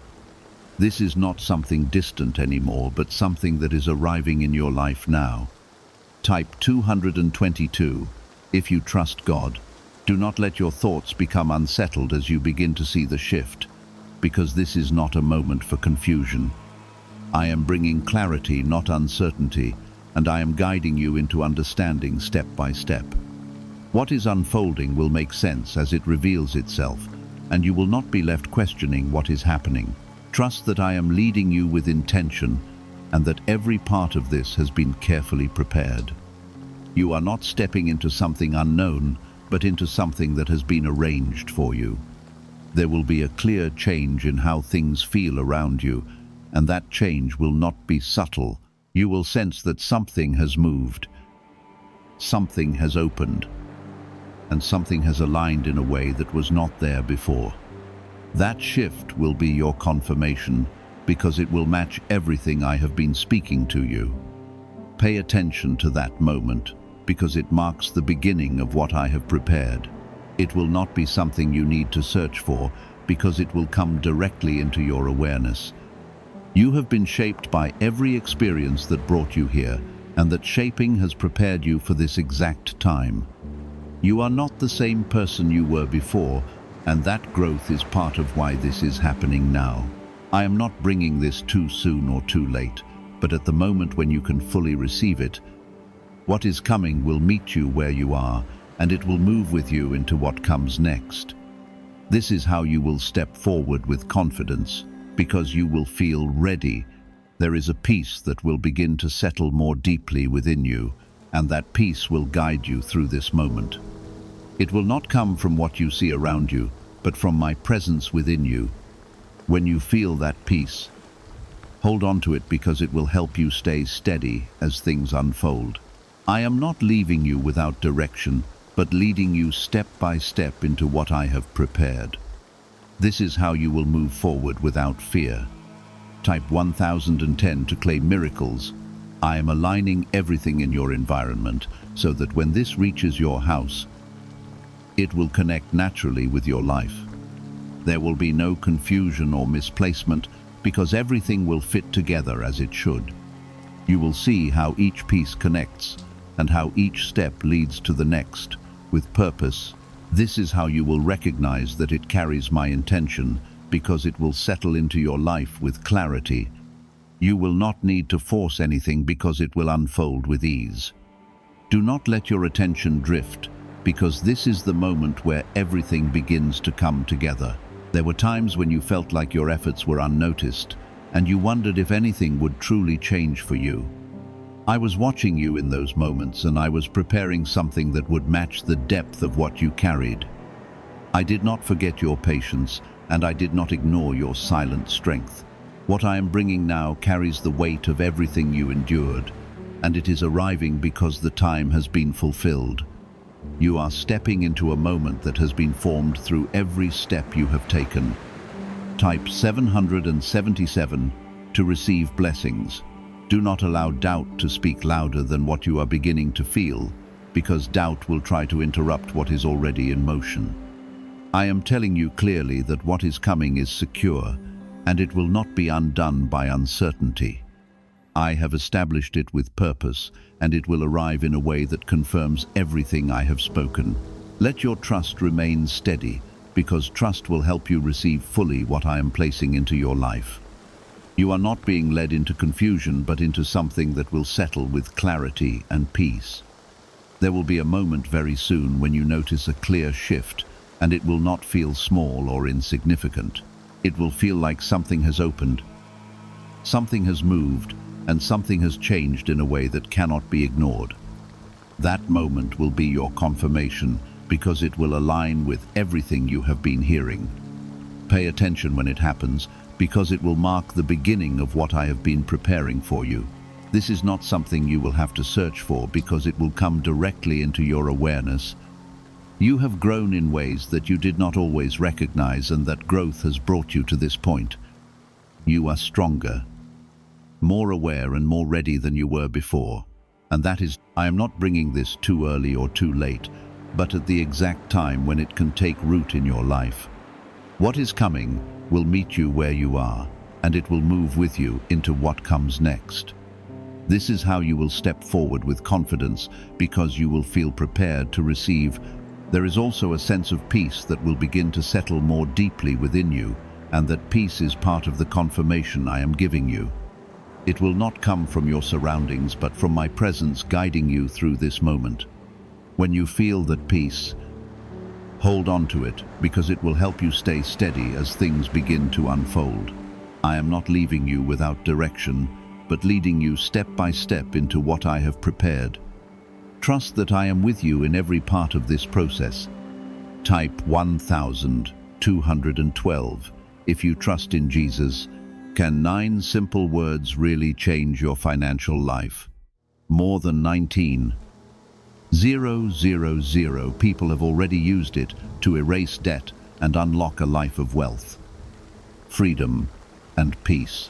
This is not something distant anymore, but something that is arriving in your life now. Type 222, if you trust God. Do not let your thoughts become unsettled as you begin to see the shift, because this is not a moment for confusion. I am bringing clarity, not uncertainty, and I am guiding you into understanding step by step. What is unfolding will make sense as it reveals itself, and you will not be left questioning what is happening. Trust that I am leading you with intention, and that every part of this has been carefully prepared. You are not stepping into something unknown, but into something that has been arranged for you. There will be a clear change in how things feel around you, and that change will not be subtle. You will sense that something has moved, something has opened, and something has aligned in a way that was not there before. That shift will be your confirmation, because it will match everything I have been speaking to you. Pay attention to that moment, because it marks the beginning of what I have prepared. It will not be something you need to search for, because it will come directly into your awareness. You have been shaped by every experience that brought you here, and that shaping has prepared you for this exact time. You are not the same person you were before, and that growth is part of why this is happening now. I am not bringing this too soon or too late, but at the moment when you can fully receive it, what is coming will meet you where you are, and it will move with you into what comes next. This is how you will step forward with confidence, because you will feel ready. There is a peace that will begin to settle more deeply within you, and that peace will guide you through this moment. It will not come from what you see around you, but from my presence within you. When you feel that peace, hold on to it, because it will help you stay steady as things unfold. I am not leaving you without direction, but leading you step by step into what I have prepared. This is how you will move forward without fear. Type 1010 to claim miracles. I am aligning everything in your environment so that when this reaches your house, it will connect naturally with your life. There will be no confusion or misplacement, because everything will fit together as it should. You will see how each piece connects and how each step leads to the next, with purpose. This is how you will recognize that it carries my intention, because it will settle into your life with clarity. You will not need to force anything, because it will unfold with ease. Do not let your attention drift, because this is the moment where everything begins to come together. There were times when you felt like your efforts were unnoticed, and you wondered if anything would truly change for you. I was watching you in those moments, and I was preparing something that would match the depth of what you carried. I did not forget your patience, and I did not ignore your silent strength. What I am bringing now carries the weight of everything you endured, and it is arriving because the time has been fulfilled. You are stepping into a moment that has been formed through every step you have taken. Type 777 to receive blessings. Do not allow doubt to speak louder than what you are beginning to feel, because doubt will try to interrupt what is already in motion. I am telling you clearly that what is coming is secure, and it will not be undone by uncertainty. I have established it with purpose, and it will arrive in a way that confirms everything I have spoken. Let your trust remain steady, because trust will help you receive fully what I am placing into your life. You are not being led into confusion, but into something that will settle with clarity and peace. There will be a moment very soon when you notice a clear shift, and it will not feel small or insignificant. It will feel like something has opened, something has moved, and something has changed in a way that cannot be ignored. That moment will be your confirmation, because it will align with everything you have been hearing. Pay attention when it happens, because it will mark the beginning of what I have been preparing for you. This is not something you will have to search for, because it will come directly into your awareness. You have grown in ways that you did not always recognize, and that growth has brought you to this point. You are stronger, more aware and more ready than you were before. And that is, I am not bringing this too early or too late, but at the exact time when it can take root in your life. What is coming will meet you where you are, and it will move with you into what comes next. This is how you will step forward with confidence, because you will feel prepared to receive. There is also a sense of peace that will begin to settle more deeply within you, and that peace is part of the confirmation I am giving you. It will not come from your surroundings, but from my presence guiding you through this moment. When you feel that peace, hold on to it, because it will help you stay steady as things begin to unfold. I am not leaving you without direction, but leading you step by step into what I have prepared. Trust that I am with you in every part of this process. Type 1212 if you trust in Jesus. Can 9 simple words really change your financial life? More than 19,000 people have already used it to erase debt and unlock a life of wealth, freedom, and peace.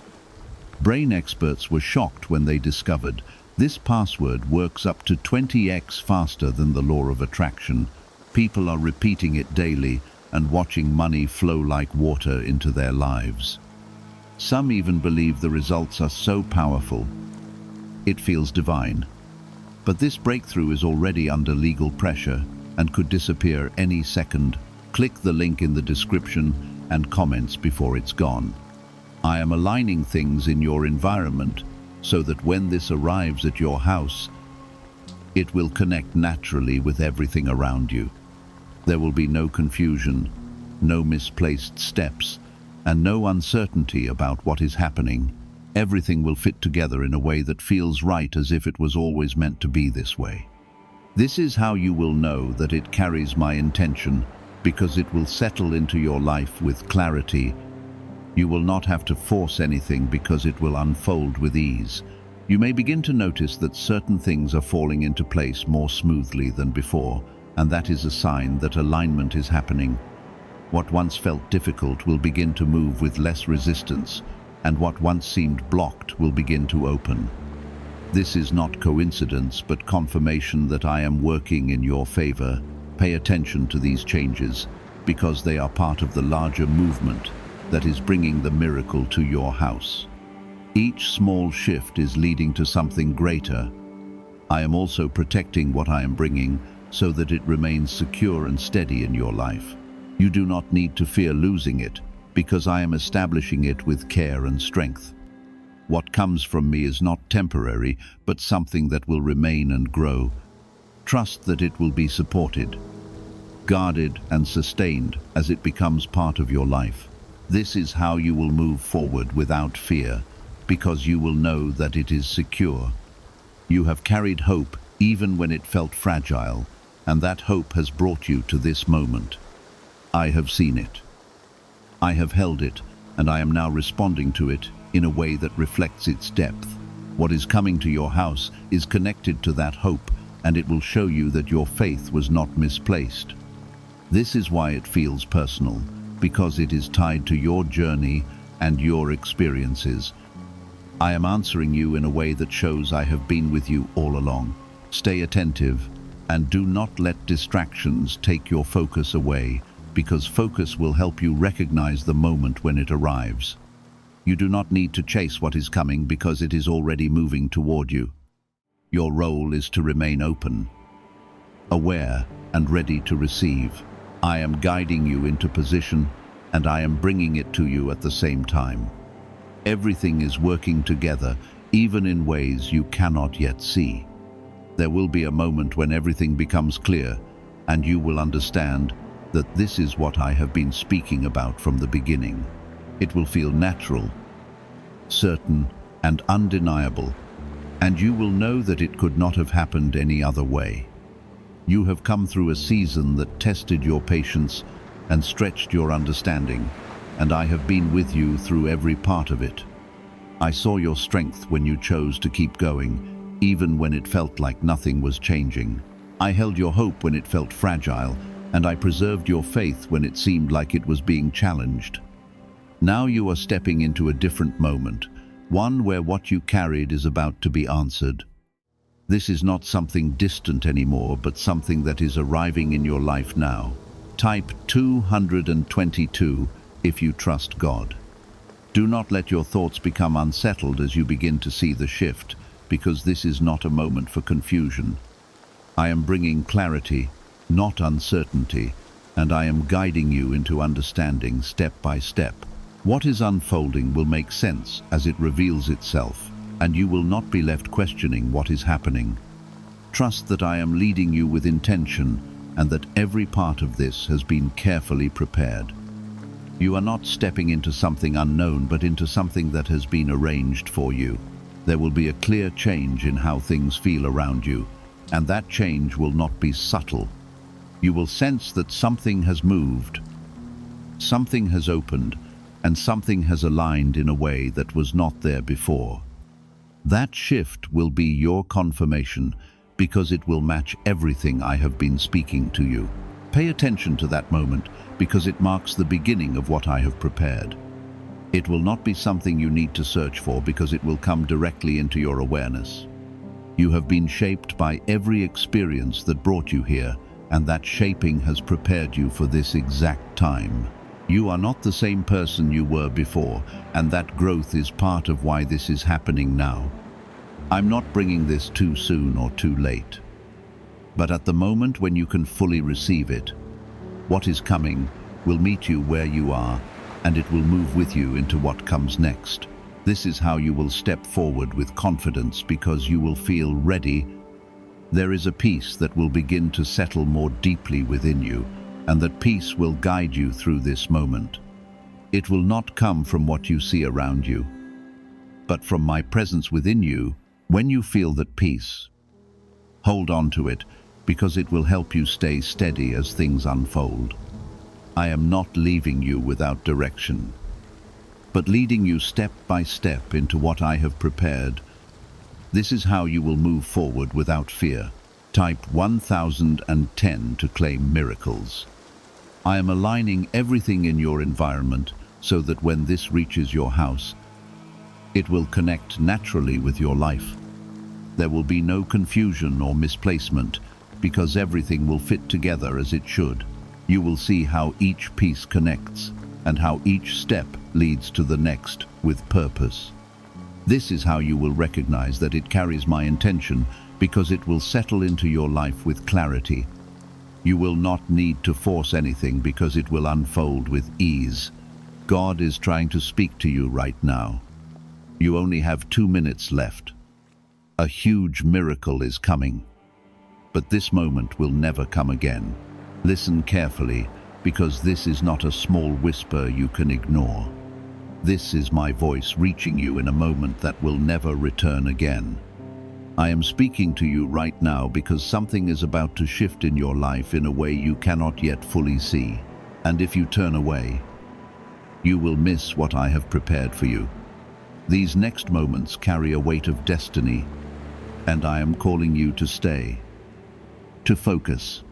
Brain experts were shocked when they discovered this password works up to 20x faster than the law of attraction. People are repeating it daily and watching money flow like water into their lives. Some even believe the results are so powerful, it feels divine. But this breakthrough is already under legal pressure and could disappear any second. Click the link in the description and comments before it's gone. I am aligning things in your environment so that when this arrives at your house, it will connect naturally with everything around you. There will be no confusion, no misplaced steps, and no uncertainty about what is happening. Everything will fit together in a way that feels right, as if it was always meant to be this way. This is how you will know that it carries my intention, because it will settle into your life with clarity. You will not have to force anything, because it will unfold with ease. You may begin to notice that certain things are falling into place more smoothly than before, and that is a sign that alignment is happening. What once felt difficult will begin to move with less resistance, and what once seemed blocked will begin to open. This is not coincidence, but confirmation that I am working in your favor. Pay attention to these changes, because they are part of the larger movement that is bringing the miracle to your house. Each small shift is leading to something greater. I am also protecting what I am bringing so that it remains secure and steady in your life. You do not need to fear losing it, because I am establishing it with care and strength. What comes from me is not temporary, but something that will remain and grow. Trust that it will be supported, guarded, and sustained as it becomes part of your life. This is how you will move forward without fear, because you will know that it is secure. You have carried hope even when it felt fragile, and that hope has brought you to this moment. I have seen it. I have held it, and I am now responding to it in a way that reflects its depth. What is coming to your house is connected to that hope, and it will show you that your faith was not misplaced. This is why it feels personal, because it is tied to your journey and your experiences. I am answering you in a way that shows I have been with you all along. Stay attentive and do not let distractions take your focus away, because focus will help you recognize the moment when it arrives. You do not need to chase what is coming because it is already moving toward you. Your role is to remain open, aware, and ready to receive. I am guiding you into position, and I am bringing it to you at the same time. Everything is working together, even in ways you cannot yet see. There will be a moment when everything becomes clear, and you will understand that this is what I have been speaking about from the beginning. It will feel natural, certain, and undeniable, and you will know that it could not have happened any other way. You have come through a season that tested your patience and stretched your understanding, and I have been with you through every part of it. I saw your strength when you chose to keep going, even when it felt like nothing was changing. I held your hope when it felt fragile, and I preserved your faith when it seemed like it was being challenged. Now you are stepping into a different moment, one where what you carried is about to be answered. This is not something distant anymore, but something that is arriving in your life now. Type 222 if you trust God. Do not let your thoughts become unsettled as you begin to see the shift, because this is not a moment for confusion. I am bringing clarity, not uncertainty, and I am guiding you into understanding step by step. What is unfolding will make sense as it reveals itself, and you will not be left questioning what is happening. Trust that I am leading you with intention, and that every part of this has been carefully prepared. You are not stepping into something unknown, but into something that has been arranged for you. There will be a clear change in how things feel around you, and that change will not be subtle. You will sense that something has moved, something has opened, and something has aligned in a way that was not there before. That shift will be your confirmation, because it will match everything I have been speaking to you. Pay attention to that moment, because it marks the beginning of what I have prepared. It will not be something you need to search for, because it will come directly into your awareness. You have been shaped by every experience that brought you here, and that shaping has prepared you for this exact time. You are not the same person you were before, and that growth is part of why this is happening now. I'm not bringing this too soon or too late. But at the moment when you can fully receive it, what is coming will meet you where you are, and it will move with you into what comes next. This is how you will step forward with confidence, because you will feel ready. There is a peace that will begin to settle more deeply within you, and that peace will guide you through this moment. It will not come from what you see around you, but from my presence within you. When you feel that peace, hold on to it, because it will help you stay steady as things unfold. I am not leaving you without direction, but leading you step by step into what I have prepared. This is how you will move forward without fear. Type 1010 to claim miracles. I am aligning everything in your environment so that when this reaches your house, it will connect naturally with your life. There will be no confusion or misplacement, because everything will fit together as it should. You will see how each piece connects and how each step leads to the next with purpose. This is how you will recognize that it carries my intention, because it will settle into your life with clarity. You will not need to force anything, because it will unfold with ease. God is trying to speak to you right now. You only have 2 minutes left. A huge miracle is coming. But this moment will never come again. Listen carefully, because this is not a small whisper you can ignore. This is my voice reaching you in a moment that will never return again. I am speaking to you right now because something is about to shift in your life in a way you cannot yet fully see. And if you turn away, you will miss what I have prepared for you. These next moments carry a weight of destiny, and I am calling you to stay, to focus,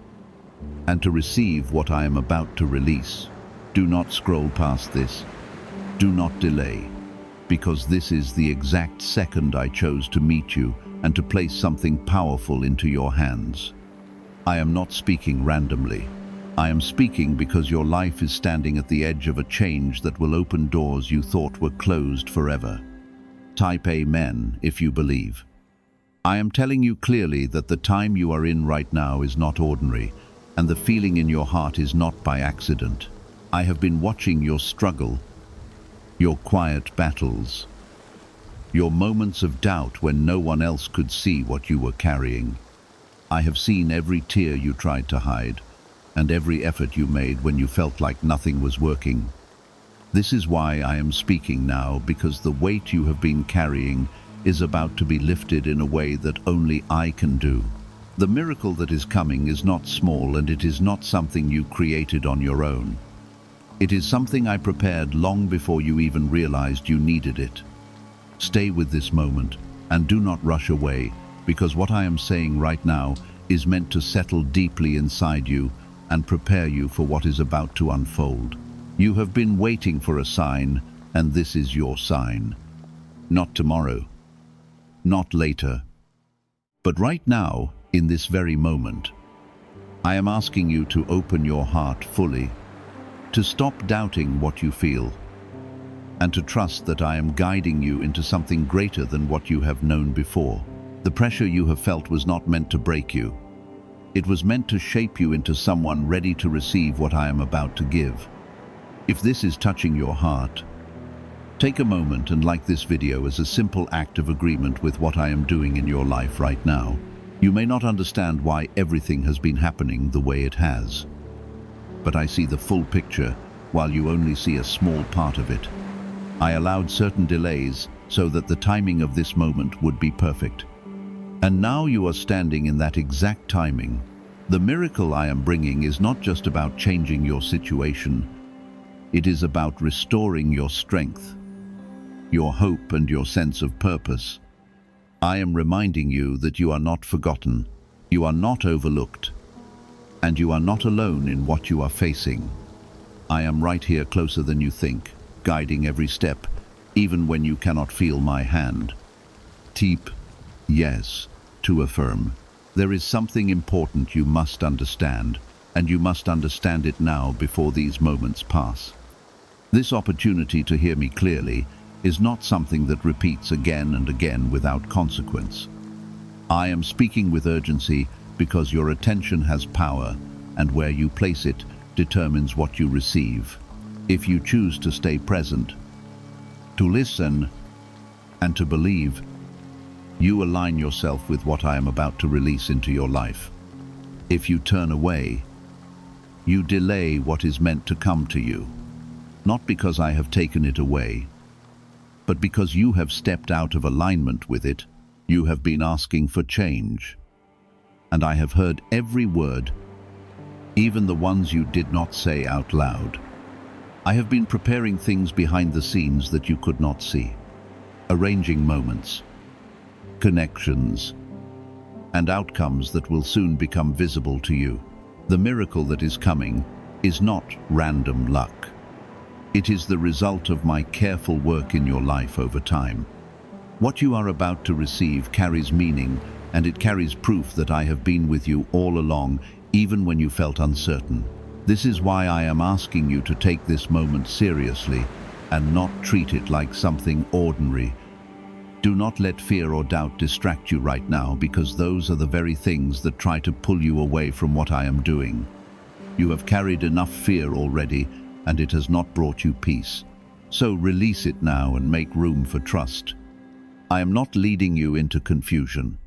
and to receive what I am about to release. Do not scroll past this. Do not delay. because this is the exact second I chose to meet you and to place something powerful into your hands. I am not speaking randomly. I am speaking because your life is standing at the edge of a change that will open doors you thought were closed forever. Type Amen if you believe. I am telling you clearly that the time you are in right now is not ordinary, and the feeling in your heart is not by accident. I have been watching your struggle, your quiet battles, your moments of doubt when no one else could see what you were carrying. I have seen every tear you tried to hide, and every effort you made when you felt like nothing was working. This is why I am speaking now, because the weight you have been carrying is about to be lifted in a way that only I can do. The miracle that is coming is not small, and it is not something you created on your own. It is something I prepared long before you even realized you needed it. Stay with this moment and do not rush away, because what I am saying right now is meant to settle deeply inside you and prepare you for what is about to unfold. You have been waiting for a sign, and this is your sign. Not tomorrow, not later, but right now, in this very moment. I am asking you to open your heart fully, to stop doubting what you feel, and to trust that I am guiding you into something greater than what you have known before. The pressure you have felt was not meant to break you. It was meant to shape you into someone ready to receive what I am about to give. If this is touching your heart, take a moment and like this video as a simple act of agreement with what I am doing in your life right now. You may not understand why everything has been happening the way it has, but I see the full picture while you only see a small part of it. I allowed certain delays so that the timing of this moment would be perfect. And now you are standing in that exact timing. The miracle I am bringing is not just about changing your situation. It is about restoring your strength, your hope, and your sense of purpose. I am reminding you that you are not forgotten, you are not overlooked, and you are not alone in what you are facing. I am right here, closer than you think, guiding every step, even when you cannot feel my hand. Type yes to affirm. There is something important you must understand, and you must understand it now before these moments pass. This opportunity to hear me clearly is not something that repeats again and again without consequence. I am speaking with urgency because your attention has power, and where you place it determines what you receive. If you choose to stay present, to listen, and to believe, you align yourself with what I am about to release into your life. If you turn away, you delay what is meant to come to you, not because I have taken it away, but because you have stepped out of alignment with it. You have been asking for change, and I have heard every word, even the ones you did not say out loud. I have been preparing things behind the scenes that you could not see, arranging moments, connections, and outcomes that will soon become visible to you. The miracle that is coming is not random luck. It is the result of my careful work in your life over time. What you are about to receive carries meaning, and it carries proof that I have been with you all along, even when you felt uncertain. This is why I am asking you to take this moment seriously and not treat it like something ordinary. Do not let fear or doubt distract you right now, because those are the very things that try to pull you away from what I am doing. You have carried enough fear already, and it has not brought you peace. So release it now and make room for trust. I am not leading you into confusion.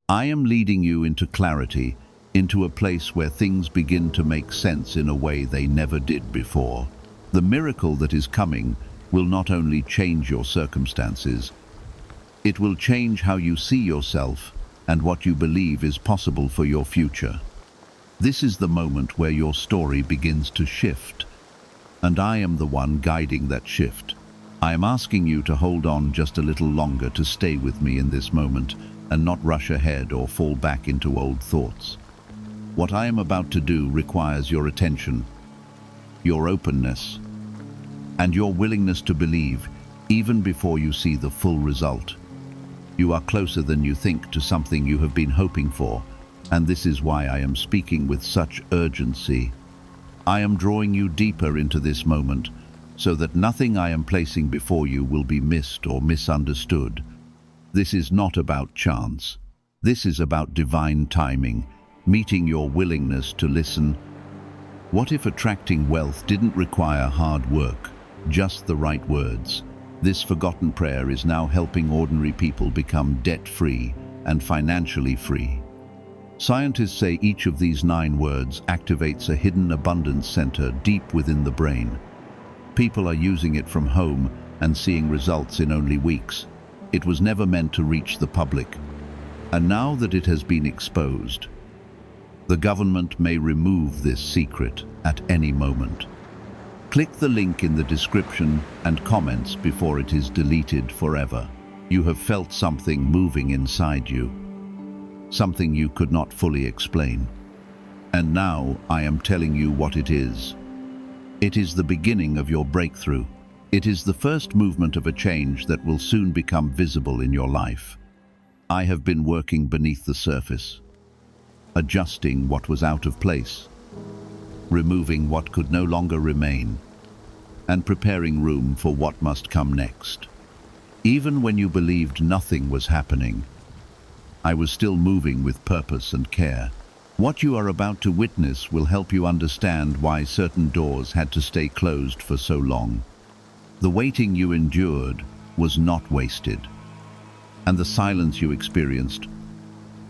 I am leading you into clarity, into a place where things begin to make sense in a way they never did before. The miracle that is coming will not only change your circumstances, it will change how you see yourself and what you believe is possible for your future. This is the moment where your story begins to shift, and I am the one guiding that shift. I am asking you to hold on just a little longer, to stay with me in this moment and not rush ahead or fall back into old thoughts. What I am about to do requires your attention, your openness, and your willingness to believe, even before you see the full result. You are closer than you think to something you have been hoping for, and this is why I am speaking with such urgency. I am drawing you deeper into this moment, so that nothing I am placing before you will be missed or misunderstood. This is not about chance. This is about divine timing, meeting your willingness to listen. What if attracting wealth didn't require hard work, just the right words? This forgotten prayer is now helping ordinary people become debt-free and financially free. Scientists say each of these 9 words activates a hidden abundance center deep within the brain. People are using it from home and seeing results in only weeks. It was never meant to reach the public. And now that it has been exposed, the government may remove this secret at any moment. Click the link in the description and comments before it is deleted forever. You have felt something moving inside you, something you could not fully explain. And now I am telling you what it is. It is the beginning of your breakthrough. It is the first movement of a change that will soon become visible in your life. I have been working beneath the surface, adjusting what was out of place, removing what could no longer remain, and preparing room for what must come next. Even when you believed nothing was happening, I was still moving with purpose and care. What you are about to witness will help you understand why certain doors had to stay closed for so long. The waiting you endured was not wasted, and the silence you experienced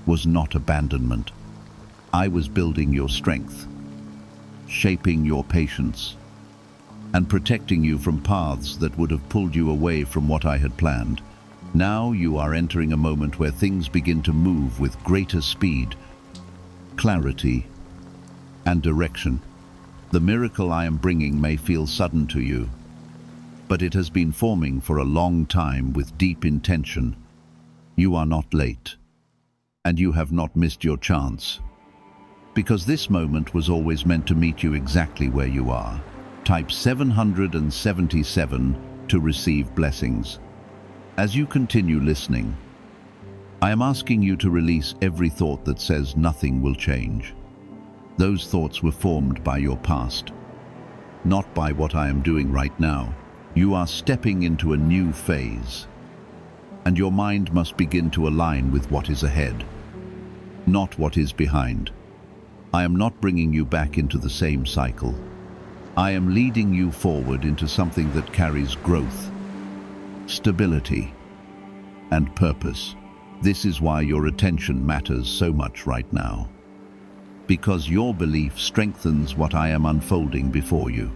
was not abandonment. I was building your strength, shaping your patience, and protecting you from paths that would have pulled you away from what I had planned. Now you are entering a moment where things begin to move with greater speed, clarity, and direction. The miracle I am bringing may feel sudden to you, but it has been forming for a long time with deep intention. You are not late, and you have not missed your chance, because this moment was always meant to meet you exactly where you are. Type 777 to receive blessings. As you continue listening, I am asking you to release every thought that says nothing will change. Those thoughts were formed by your past, not by what I am doing right now. You are stepping into a new phase, and your mind must begin to align with what is ahead, not what is behind. I am not bringing you back into the same cycle. I am leading you forward into something that carries growth, stability, and purpose. This is why your attention matters so much right now, because your belief strengthens what I am unfolding before you.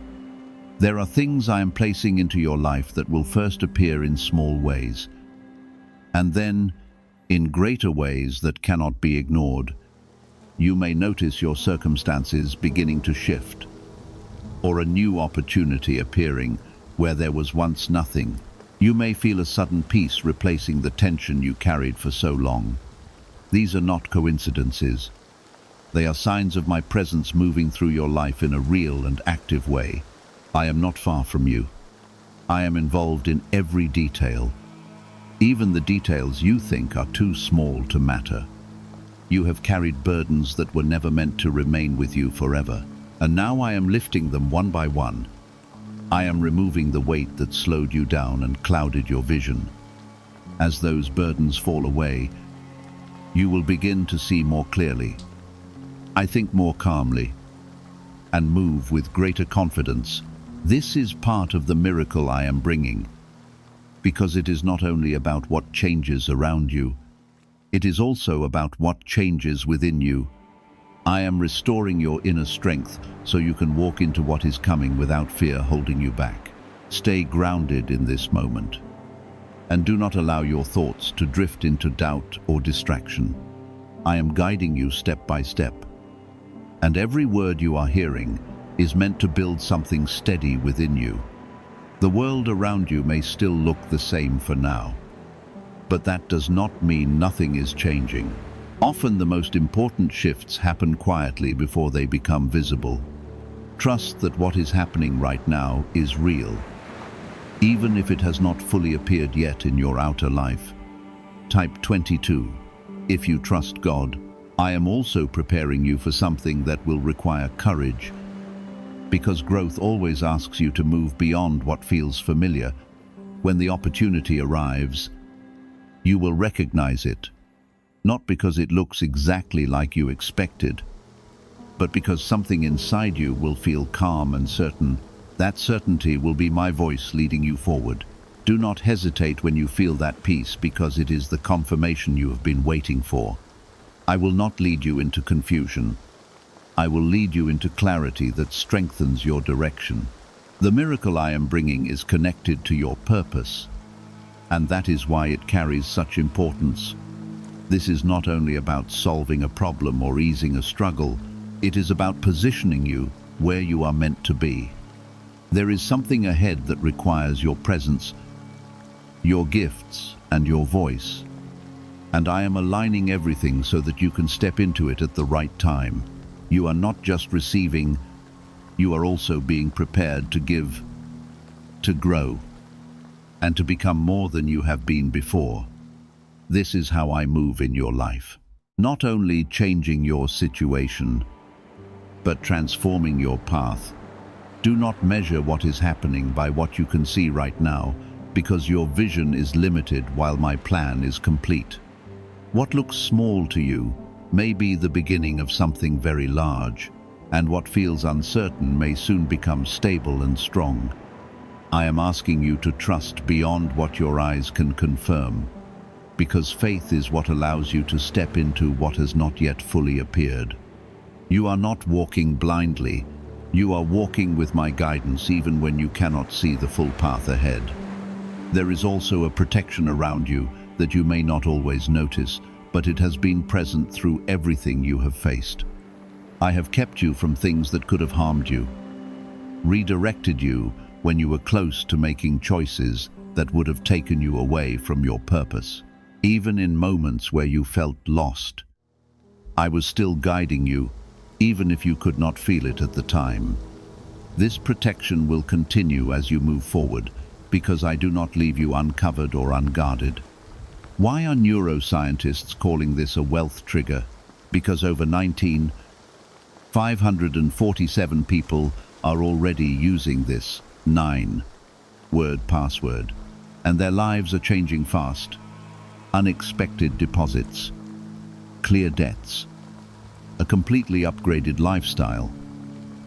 There are things I am placing into your life that will first appear in small ways, and then in greater ways that cannot be ignored. You may notice your circumstances beginning to shift, or a new opportunity appearing where there was once nothing. You may feel a sudden peace replacing the tension you carried for so long. These are not coincidences. They are signs of my presence moving through your life in a real and active way. I am not far from you. I am involved in every detail, even the details you think are too small to matter. You have carried burdens that were never meant to remain with you forever, and now I am lifting them one by one. I am removing the weight that slowed you down and clouded your vision. As those burdens fall away, you will begin to see more clearly. I think more calmly, and move with greater confidence. This is part of the miracle I am bringing, because it is not only about what changes around you, it is also about what changes within you. I am restoring your inner strength so you can walk into what is coming without fear holding you back. Stay grounded in this moment, and do not allow your thoughts to drift into doubt or distraction. I am guiding you step by step, and every word you are hearing is meant to build something steady within you. The world around you may still look the same for now, but that does not mean nothing is changing. Often the most important shifts happen quietly before they become visible. Trust that what is happening right now is real, even if it has not fully appeared yet in your outer life. Type 22. If you trust God, I am also preparing you for something that will require courage, because growth always asks you to move beyond what feels familiar. When the opportunity arrives, you will recognize it, not because it looks exactly like you expected, but because something inside you will feel calm and certain. That certainty will be my voice leading you forward. Do not hesitate when you feel that peace, because it is the confirmation you have been waiting for. I will not lead you into confusion. I will lead you into clarity that strengthens your direction. The miracle I am bringing is connected to your purpose, and that is why it carries such importance. This is not only about solving a problem or easing a struggle, it is about positioning you where you are meant to be. There is something ahead that requires your presence, your gifts, and your voice. And I am aligning everything so that you can step into it at the right time. You are not just receiving, you are also being prepared to give, to grow, and to become more than you have been before. This is how I move in your life. Not only changing your situation, but transforming your path. Do not measure what is happening by what you can see right now, because your vision is limited while my plan is complete. What looks small to you may be the beginning of something very large, and what feels uncertain may soon become stable and strong. I am asking you to trust beyond what your eyes can confirm, because faith is what allows you to step into what has not yet fully appeared. You are not walking blindly. You are walking with my guidance even when you cannot see the full path ahead. There is also a protection around you that you may not always notice, but it has been present through everything you have faced. I have kept you from things that could have harmed you, redirected you when you were close to making choices that would have taken you away from your purpose. Even in moments where you felt lost, I was still guiding you, even if you could not feel it at the time. This protection will continue as you move forward, because I do not leave you uncovered or unguarded. Why are neuroscientists calling this a wealth trigger? Because over 547 people are already using this 9-word password, and their lives are changing fast. Unexpected deposits, clear debts, a completely upgraded lifestyle.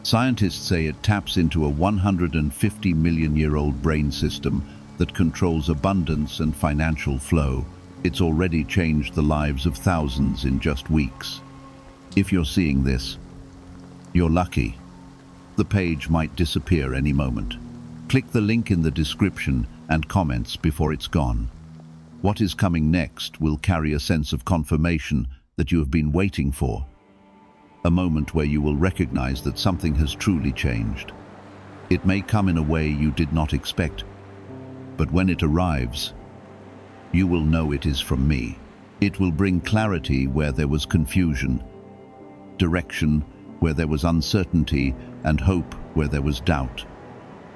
Scientists say it taps into a 150 million-year-old brain system that controls abundance and financial flow. It's already changed the lives of thousands in just weeks. If you're seeing this, you're lucky. The page might disappear any moment. Click the link in the description and comments before it's gone. What is coming next will carry a sense of confirmation that you have been waiting for. A moment where you will recognize that something has truly changed. It may come in a way you did not expect, but when it arrives, you will know it is from me. It will bring clarity where there was confusion, direction where there was uncertainty, and hope where there was doubt.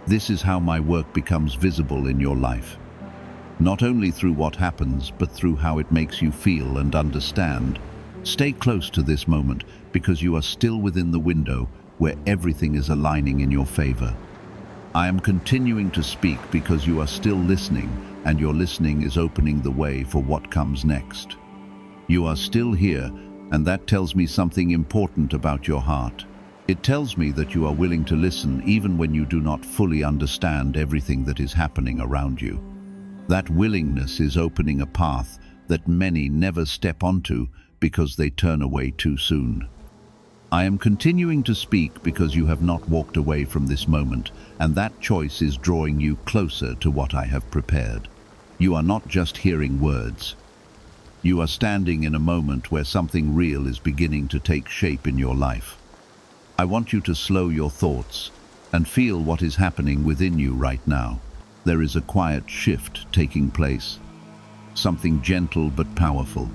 This is how my work becomes visible in your life. Not only through what happens, but through how it makes you feel and understand. Stay close to this moment, because you are still within the window where everything is aligning in your favor. I am continuing to speak because you are still listening, and your listening is opening the way for what comes next. You are still here, and that tells me something important about your heart. It tells me that you are willing to listen even when you do not fully understand everything that is happening around you. That willingness is opening a path that many never step onto because they turn away too soon. I am continuing to speak because you have not walked away from this moment, and that choice is drawing you closer to what I have prepared. You are not just hearing words. You are standing in a moment where something real is beginning to take shape in your life. I want you to slow your thoughts and feel what is happening within you right now. There is a quiet shift taking place, something gentle but powerful,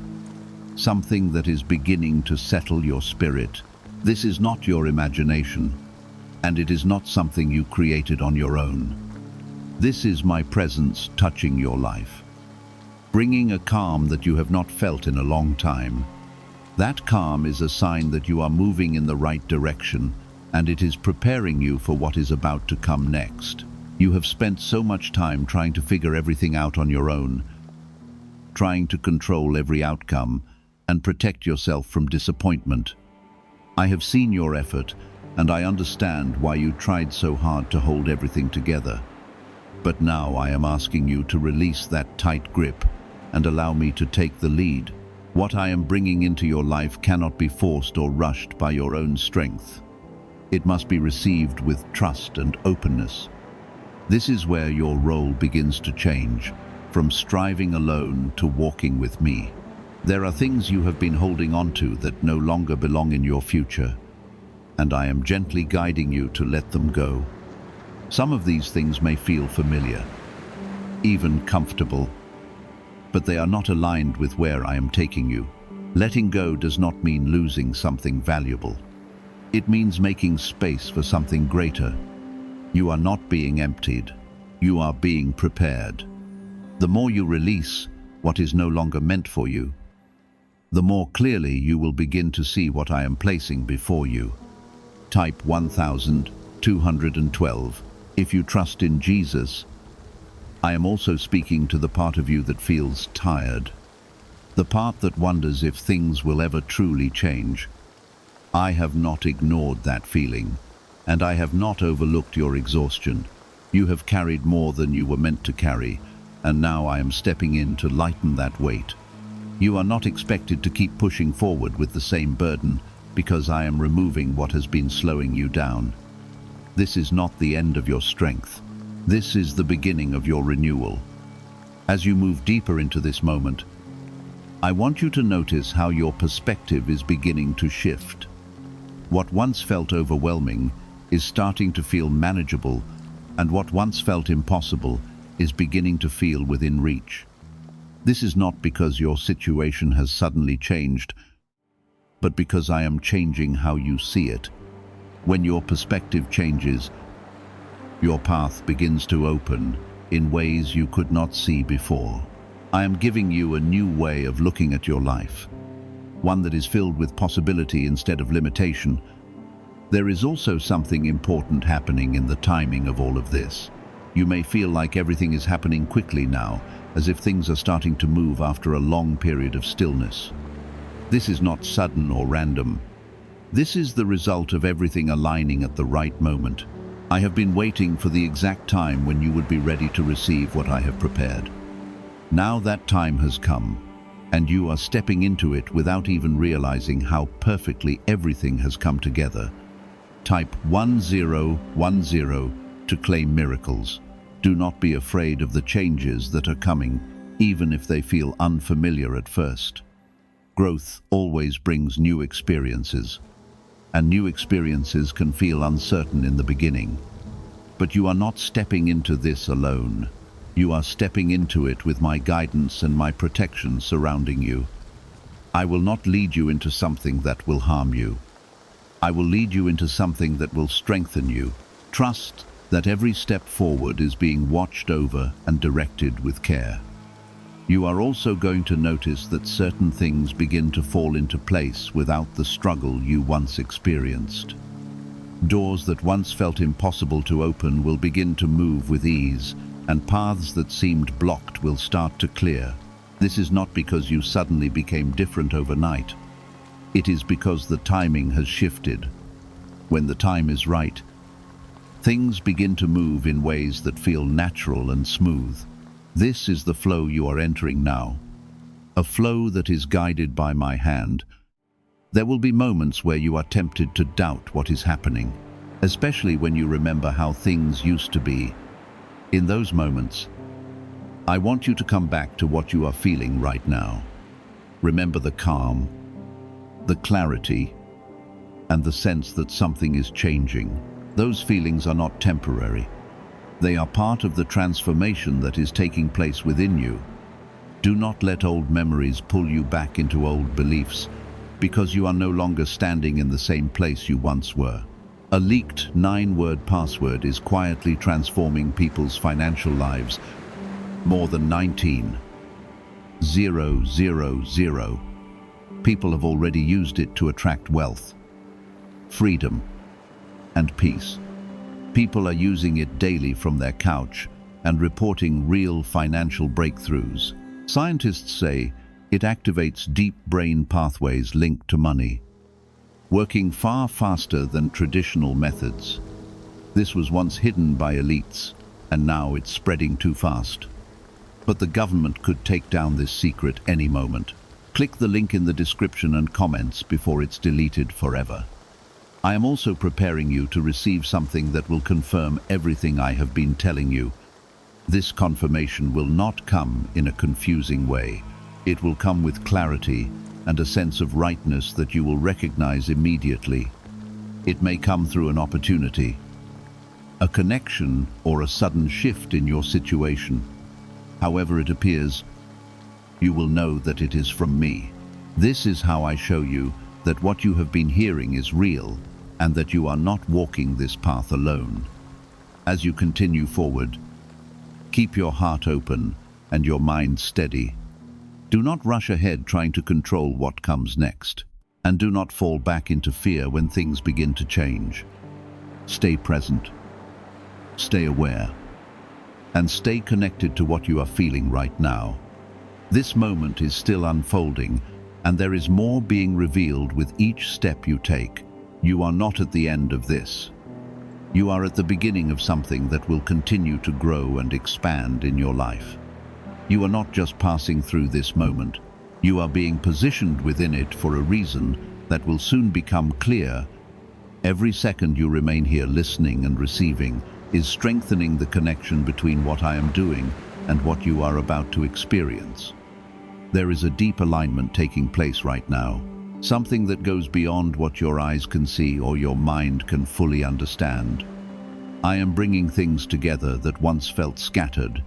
something that is beginning to settle your spirit. This is not your imagination, and it is not something you created on your own. This is my presence touching your life, bringing a calm that you have not felt in a long time. That calm is a sign that you are moving in the right direction, and it is preparing you for what is about to come next. You have spent so much time trying to figure everything out on your own, trying to control every outcome and protect yourself from disappointment. I have seen your effort, and I understand why you tried so hard to hold everything together. But now I am asking you to release that tight grip and allow me to take the lead. What I am bringing into your life cannot be forced or rushed by your own strength. It must be received with trust and openness. This is where your role begins to change, from striving alone to walking with me. There are things you have been holding on to that no longer belong in your future, and I am gently guiding you to let them go. Some of these things may feel familiar, even comfortable, but they are not aligned with where I am taking you. Letting go does not mean losing something valuable. It means making space for something greater. You are not being emptied. You are being prepared. The more you release what is no longer meant for you, the more clearly you will begin to see what I am placing before you. Type 1212 if you trust in Jesus. I am also speaking to the part of you that feels tired, the part that wonders if things will ever truly change. I have not ignored that feeling, and I have not overlooked your exhaustion. You have carried more than you were meant to carry, and now I am stepping in to lighten that weight. You are not expected to keep pushing forward with the same burden, because I am removing what has been slowing you down. This is not the end of your strength. This is the beginning of your renewal. As you move deeper into this moment, I want you to notice how your perspective is beginning to shift. What once felt overwhelming is starting to feel manageable, and what once felt impossible is beginning to feel within reach. This is not because your situation has suddenly changed, but because I am changing how you see it. When your perspective changes, your path begins to open in ways you could not see before. I am giving you a new way of looking at your life, one that is filled with possibility instead of limitation. There is also something important happening in the timing of all of this. You may feel like everything is happening quickly now, as if things are starting to move after a long period of stillness. This is not sudden or random. This is the result of everything aligning at the right moment. I have been waiting for the exact time when you would be ready to receive what I have prepared. Now that time has come, and you are stepping into it without even realizing how perfectly everything has come together. Type 1010 to claim miracles. Do not be afraid of the changes that are coming, even if they feel unfamiliar at first. Growth always brings new experiences, and new experiences can feel uncertain in the beginning. But you are not stepping into this alone. You are stepping into it with my guidance and my protection surrounding you. I will not lead you into something that will harm you. I will lead you into something that will strengthen you. Trust that every step forward is being watched over and directed with care. You are also going to notice that certain things begin to fall into place without the struggle you once experienced. Doors that once felt impossible to open will begin to move with ease, and paths that seemed blocked will start to clear. This is not because you suddenly became different overnight. It is because the timing has shifted. When the time is right, things begin to move in ways that feel natural and smooth. This is the flow you are entering now, a flow that is guided by my hand. There will be moments where you are tempted to doubt what is happening, especially when you remember how things used to be. In those moments, I want you to come back to what you are feeling right now. Remember the calm, the clarity, and the sense that something is changing. Those feelings are not temporary. They are part of the transformation that is taking place within you. Do not let old memories pull you back into old beliefs, because you are no longer standing in the same place you once were. A leaked 9-word password is quietly transforming people's financial lives. More than 19,000 people have already used it to attract wealth, freedom, and peace. People are using it daily from their couch and reporting real financial breakthroughs. Scientists say it activates deep brain pathways linked to money, working far faster than traditional methods. This was once hidden by elites, and now it's spreading too fast. But the government could take down this secret any moment. Click the link in the description and comments before it's deleted forever. I am also preparing you to receive something that will confirm everything I have been telling you. This confirmation will not come in a confusing way. It will come with clarity and a sense of rightness that you will recognize immediately. It may come through an opportunity, a connection, or a sudden shift in your situation. However it appears, you will know that it is from me. This is how I show you that what you have been hearing is real and that you are not walking this path alone. As you continue forward, keep your heart open and your mind steady. Do not rush ahead trying to control what comes next, and do not fall back into fear when things begin to change. Stay present, stay aware, and stay connected to what you are feeling right now. This moment is still unfolding, and there is more being revealed with each step you take. You are not at the end of this. You are at the beginning of something that will continue to grow and expand in your life. You are not just passing through this moment. You are being positioned within it for a reason that will soon become clear. Every second you remain here listening and receiving is strengthening the connection between what I am doing and what you are about to experience. There is a deep alignment taking place right now, something that goes beyond what your eyes can see or your mind can fully understand. I am bringing things together that once felt scattered,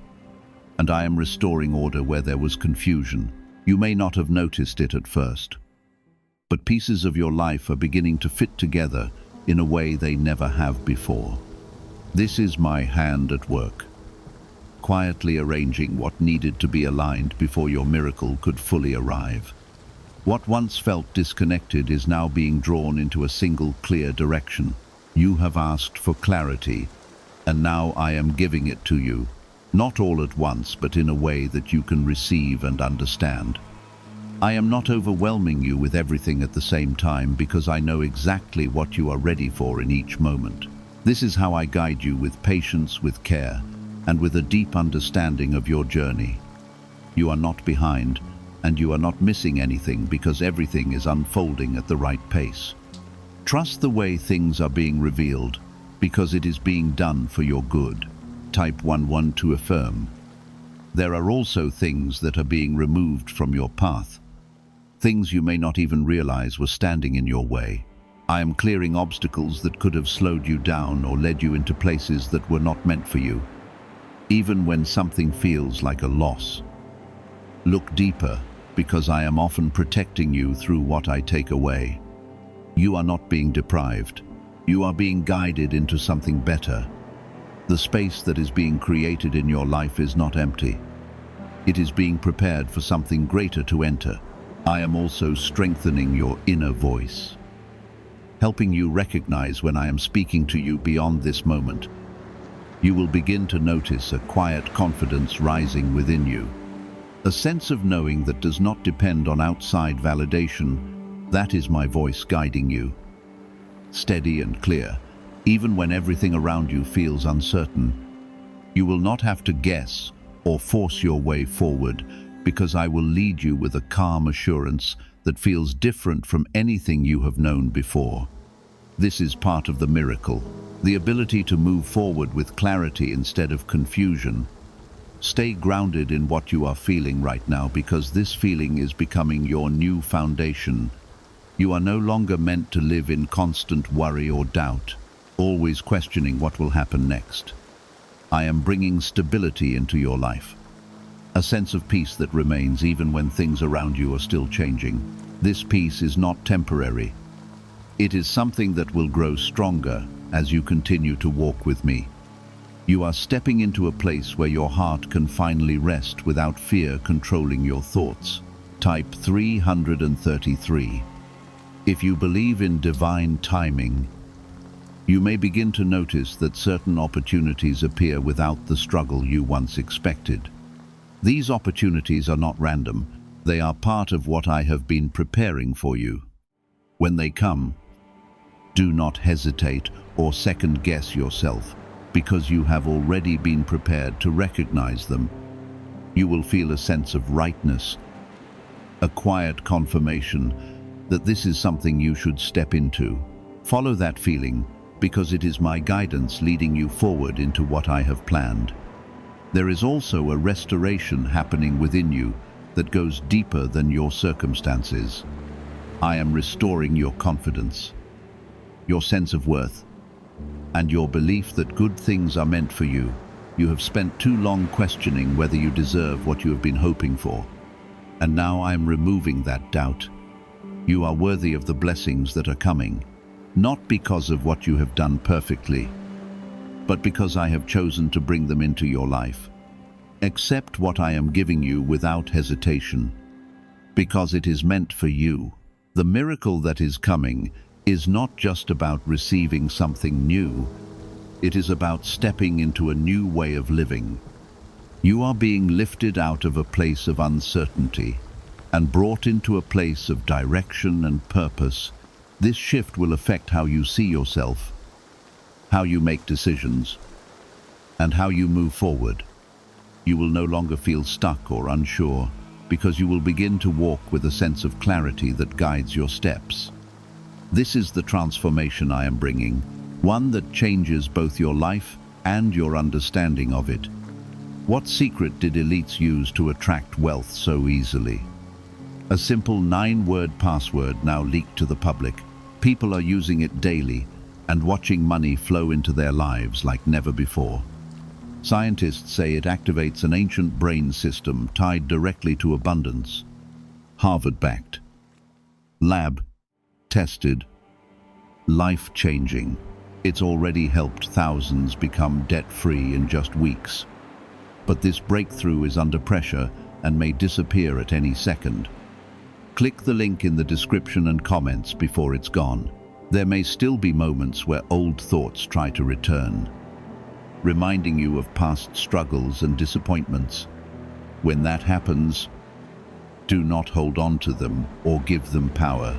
and I am restoring order where there was confusion. You may not have noticed it at first, but pieces of your life are beginning to fit together in a way they never have before. This is my hand at work, quietly arranging what needed to be aligned before your miracle could fully arrive. What once felt disconnected is now being drawn into a single clear direction. You have asked for clarity, and now I am giving it to you. Not all at once, but in a way that you can receive and understand. I am not overwhelming you with everything at the same time because I know exactly what you are ready for in each moment. This is how I guide you with patience, with care, and with a deep understanding of your journey. You are not behind, and you are not missing anything because everything is unfolding at the right pace. Trust the way things are being revealed because it is being done for your good. Type 11 to affirm. There are also things that are being removed from your path. Things you may not even realize were standing in your way. I am clearing obstacles that could have slowed you down or led you into places that were not meant for you. Even when something feels like a loss, look deeper because I am often protecting you through what I take away. You are not being deprived. You are being guided into something better. The space that is being created in your life is not empty. It is being prepared for something greater to enter. I am also strengthening your inner voice, helping you recognize when I am speaking to you beyond this moment. You will begin to notice a quiet confidence rising within you, a sense of knowing that does not depend on outside validation. That is my voice guiding you, steady and clear. Even when everything around you feels uncertain, you will not have to guess or force your way forward because I will lead you with a calm assurance that feels different from anything you have known before. This is part of the miracle, the ability to move forward with clarity instead of confusion. Stay grounded in what you are feeling right now because this feeling is becoming your new foundation. You are no longer meant to live in constant worry or doubt, always questioning what will happen next. I am bringing stability into your life, a sense of peace that remains even when things around you are still changing. This peace is not temporary. It is something that will grow stronger as you continue to walk with me. You are stepping into a place where your heart can finally rest without fear controlling your thoughts. Type 333. If you believe in divine timing, you may begin to notice that certain opportunities appear without the struggle you once expected. These opportunities are not random. They are part of what I have been preparing for you. When they come, do not hesitate or second-guess yourself, because you have already been prepared to recognize them. You will feel a sense of rightness, a quiet confirmation that this is something you should step into. Follow that feeling, because it is my guidance leading you forward into what I have planned. There is also a restoration happening within you that goes deeper than your circumstances. I am restoring your confidence, your sense of worth, and your belief that good things are meant for you. You have spent too long questioning whether you deserve what you have been hoping for. And now I am removing that doubt. You are worthy of the blessings that are coming, not because of what you have done perfectly, but because I have chosen to bring them into your life. Accept what I am giving you without hesitation, because it is meant for you. The miracle that is coming is not just about receiving something new. It is about stepping into a new way of living. You are being lifted out of a place of uncertainty and brought into a place of direction and purpose. This shift will affect how you see yourself, how you make decisions, and how you move forward. You will no longer feel stuck or unsure, because you will begin to walk with a sense of clarity that guides your steps. This is the transformation I am bringing, one that changes both your life and your understanding of it. What secret did elites use to attract wealth so easily? A simple 9-word password now leaked to the public. People are using it daily and watching money flow into their lives like never before. Scientists say it activates an ancient brain system tied directly to abundance. Harvard-backed. Lab tested. Life-changing. It's already helped thousands become debt-free in just weeks. But this breakthrough is under pressure and may disappear at any second. Click the link in the description and comments before it's gone. There may still be moments where old thoughts try to return, reminding you of past struggles and disappointments. When that happens, do not hold on to them or give them power.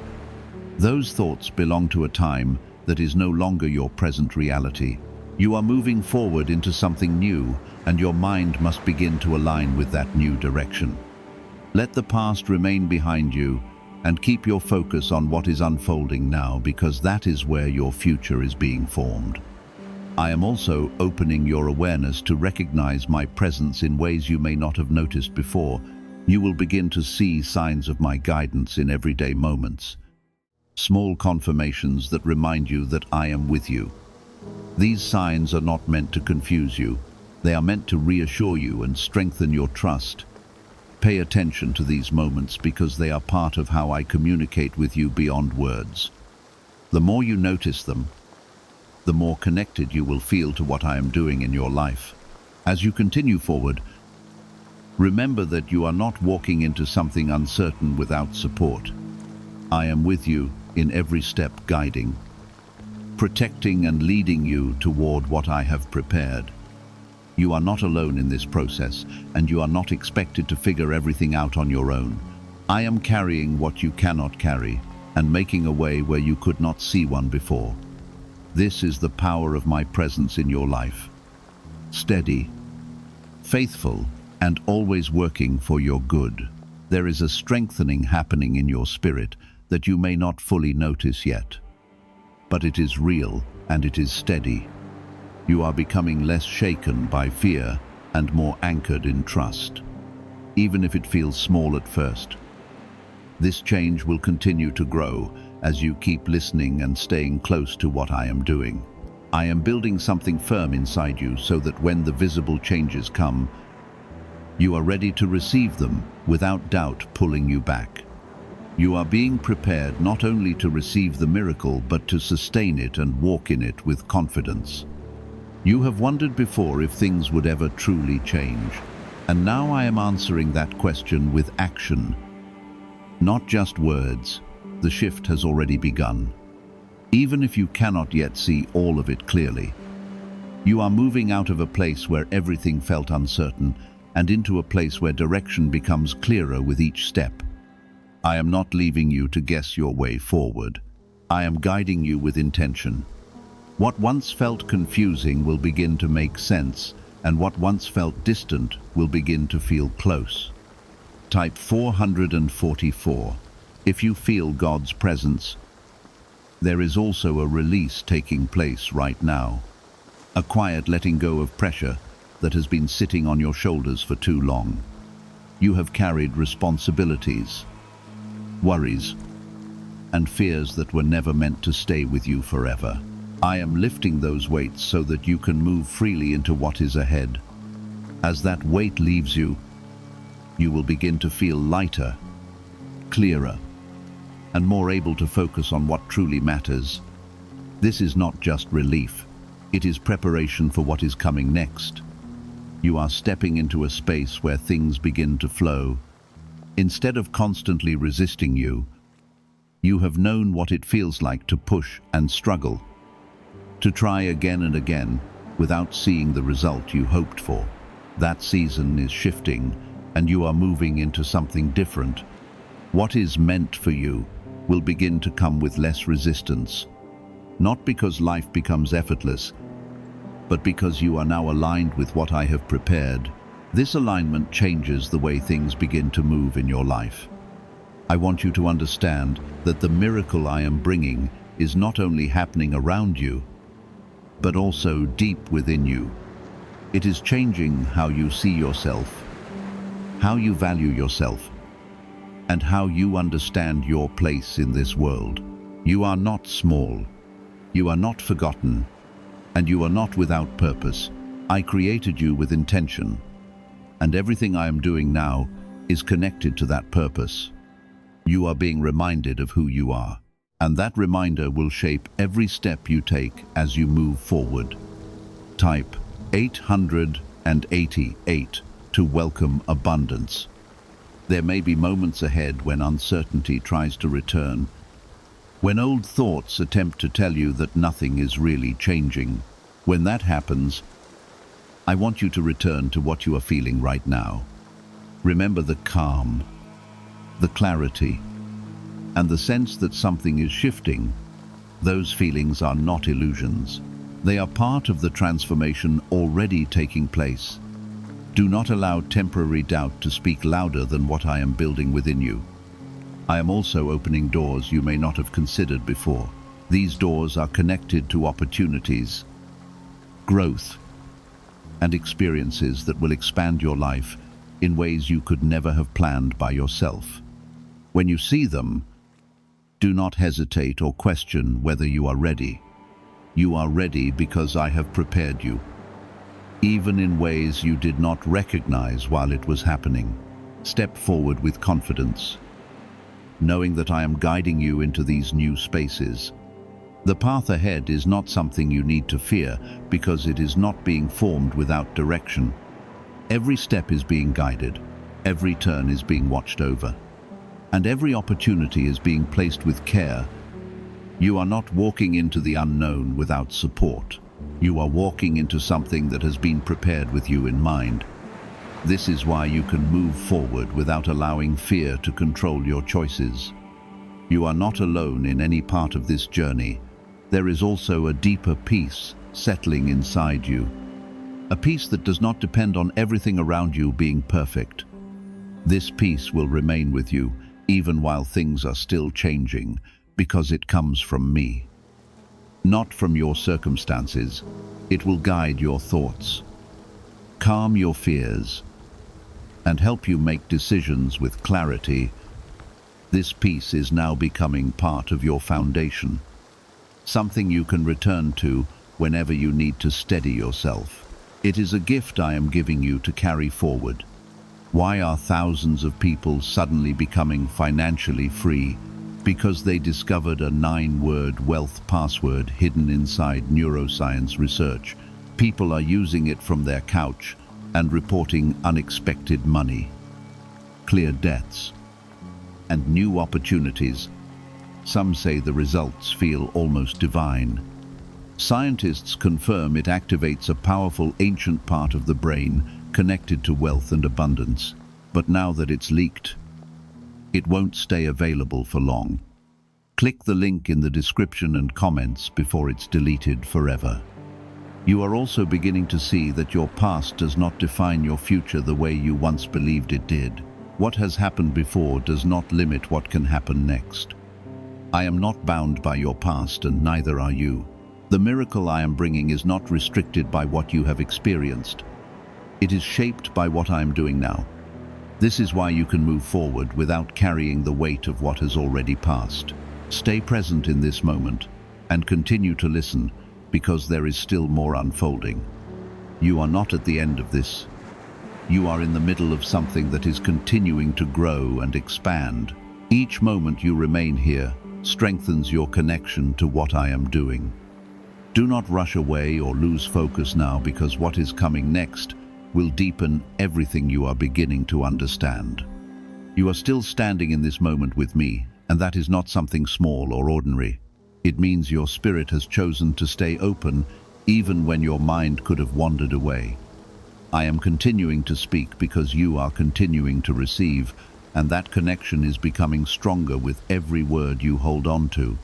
Those thoughts belong to a time that is no longer your present reality. You are moving forward into something new, and your mind must begin to align with that new direction. Let the past remain behind you and keep your focus on what is unfolding now, because that is where your future is being formed. I am also opening your awareness to recognize my presence in ways you may not have noticed before. You will begin to see signs of my guidance in everyday moments. Small confirmations that remind you that I am with you. These signs are not meant to confuse you. They are meant to reassure you and strengthen your trust. Pay attention to these moments, because they are part of how I communicate with you beyond words. The more you notice them, the more connected you will feel to what I am doing in your life. As you continue forward, remember that you are not walking into something uncertain without support. I am with you in every step, guiding, protecting and leading you toward what I have prepared. You are not alone in this process, and you are not expected to figure everything out on your own. I am carrying what you cannot carry and making a way where you could not see one before. This is the power of my presence in your life. Steady, faithful, and always working for your good. There is a strengthening happening in your spirit that you may not fully notice yet. But it is real and it is steady. You are becoming less shaken by fear and more anchored in trust, even if it feels small at first. This change will continue to grow as you keep listening and staying close to what I am doing. I am building something firm inside you so that when the visible changes come, you are ready to receive them without doubt pulling you back. You are being prepared not only to receive the miracle, but to sustain it and walk in it with confidence. You have wondered before if things would ever truly change, and now I am answering that question with action. Not just words. The shift has already begun. Even if you cannot yet see all of it clearly, you are moving out of a place where everything felt uncertain and into a place where direction becomes clearer with each step. I am not leaving you to guess your way forward. I am guiding you with intention. What once felt confusing will begin to make sense, and what once felt distant will begin to feel close. Type 444. If you feel God's presence, there is also a release taking place right now. A quiet letting go of pressure that has been sitting on your shoulders for too long. You have carried responsibilities, worries, and fears that were never meant to stay with you forever. I am lifting those weights so that you can move freely into what is ahead. As that weight leaves you, you will begin to feel lighter, clearer, and more able to focus on what truly matters. This is not just relief, it is preparation for what is coming next. You are stepping into a space where things begin to flow. Instead of constantly resisting you have known what it feels like to push and struggle, to try again and again without seeing the result you hoped for. That season is shifting, and you are moving into something different. What is meant for you will begin to come with less resistance, not because life becomes effortless, but because you are now aligned with what I have prepared. This alignment changes the way things begin to move in your life. I want you to understand that the miracle I am bringing is not only happening around you, but also deep within you. It is changing how you see yourself, how you value yourself, and how you understand your place in this world. You are not small, you are not forgotten, and you are not without purpose. I created you with intention, and everything I am doing now is connected to that purpose. You are being reminded of who you are, and that reminder will shape every step you take as you move forward. Type 888 to welcome abundance. There may be moments ahead when uncertainty tries to return, when old thoughts attempt to tell you that nothing is really changing. When that happens, I want you to return to what you are feeling right now. Remember the calm, the clarity, and the sense that something is shifting. Those feelings are not illusions. They are part of the transformation already taking place. Do not allow temporary doubt to speak louder than what I am building within you. I am also opening doors you may not have considered before. These doors are connected to opportunities, growth, and experiences that will expand your life in ways you could never have planned by yourself. When you see them, do not hesitate or question whether you are ready. You are ready because I have prepared you, even in ways you did not recognize while it was happening. Step forward with confidence, knowing that I am guiding you into these new spaces. The path ahead is not something you need to fear because it is not being formed without direction. Every step is being guided, every turn is being watched over, and every opportunity is being placed with care. You are not walking into the unknown without support. You are walking into something that has been prepared with you in mind. This is why you can move forward without allowing fear to control your choices. You are not alone in any part of this journey. There is also a deeper peace settling inside you. A peace that does not depend on everything around you being perfect. This peace will remain with you even while things are still changing, because it comes from me. Not from your circumstances. It will guide your thoughts, calm your fears, and help you make decisions with clarity. This peace is now becoming part of your foundation, something you can return to whenever you need to steady yourself. It is a gift I am giving you to carry forward. Why are thousands of people suddenly becoming financially free? Because they discovered a 9-word wealth password hidden inside neuroscience research. People are using it from their couch and reporting unexpected money, clear debts, and new opportunities. Some say the results feel almost divine. Scientists confirm it activates a powerful ancient part of the brain connected to wealth and abundance. But now that it's leaked, it won't stay available for long. Click the link in the description and comments before it's deleted forever. You are also beginning to see that your past does not define your future the way you once believed it did. What has happened before does not limit what can happen next. I am not bound by your past, and neither are you. The miracle I am bringing is not restricted by what you have experienced. It is shaped by what I am doing now. This is why you can move forward without carrying the weight of what has already passed. Stay present in this moment and continue to listen, because there is still more unfolding. You are not at the end of this. You are in the middle of something that is continuing to grow and expand. Each moment you remain here strengthens your connection to what I am doing. Do not rush away or lose focus now, because what is coming next will deepen everything you are beginning to understand. You are still standing in this moment with me, and that is not something small or ordinary. It means your spirit has chosen to stay open even when your mind could have wandered away. I am continuing to speak because you are continuing to receive, and that connection is becoming stronger with every word you hold on to.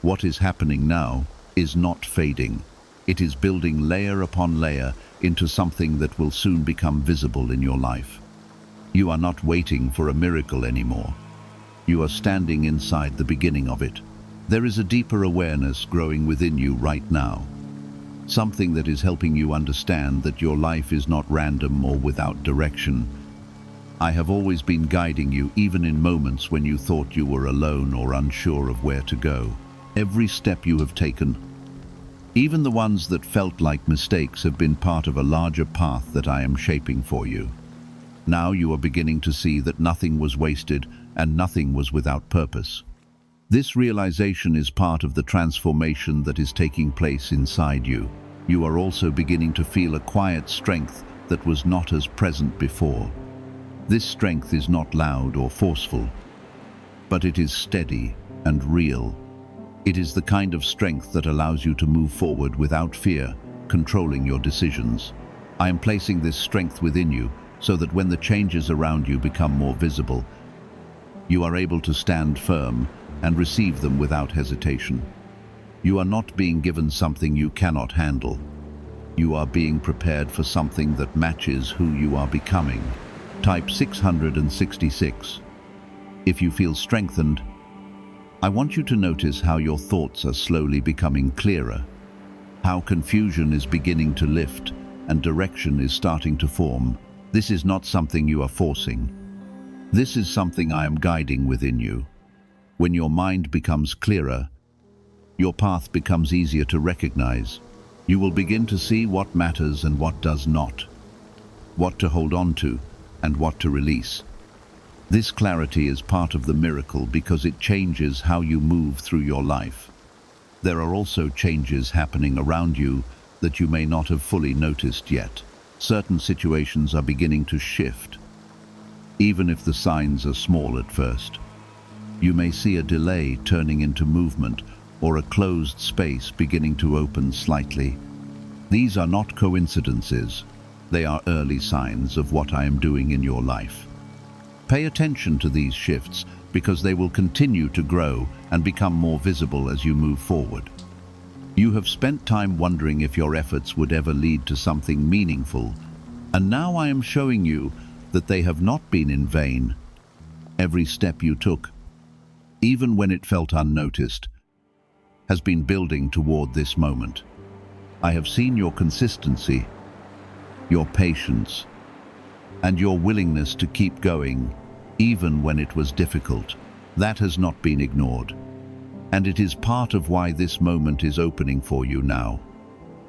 What is happening now is not fading. It is building layer upon layer into something that will soon become visible in your life. You are not waiting for a miracle anymore. You are standing inside the beginning of it. There is a deeper awareness growing within you right now. Something that is helping you understand that your life is not random or without direction. I have always been guiding you, even in moments when you thought you were alone or unsure of where to go. Every step you have taken, even the ones that felt like mistakes, have been part of a larger path that I am shaping for you. Now you are beginning to see that nothing was wasted and nothing was without purpose. This realization is part of the transformation that is taking place inside you. You are also beginning to feel a quiet strength that was not as present before. This strength is not loud or forceful, but it is steady and real. It is the kind of strength that allows you to move forward without fear, controlling your decisions. I am placing this strength within you so that when the changes around you become more visible, you are able to stand firm and receive them without hesitation. You are not being given something you cannot handle. You are being prepared for something that matches who you are becoming. Type 666. If you feel strengthened, I want you to notice how your thoughts are slowly becoming clearer, how confusion is beginning to lift and direction is starting to form. This is not something you are forcing. This is something I am guiding within you. When your mind becomes clearer, your path becomes easier to recognize. You will begin to see what matters and what does not, what to hold on to and what to release. This clarity is part of the miracle because it changes how you move through your life. There are also changes happening around you that you may not have fully noticed yet. Certain situations are beginning to shift, even if the signs are small at first. You may see a delay turning into movement, or a closed space beginning to open slightly. These are not coincidences. They are early signs of what I am doing in your life. Pay attention to these shifts because they will continue to grow and become more visible as you move forward. You have spent time wondering if your efforts would ever lead to something meaningful, and now I am showing you that they have not been in vain. Every step you took, even when it felt unnoticed, has been building toward this moment. I have seen your consistency, your patience, and your willingness to keep going, even when it was difficult. That has not been ignored. And it is part of why this moment is opening for you now.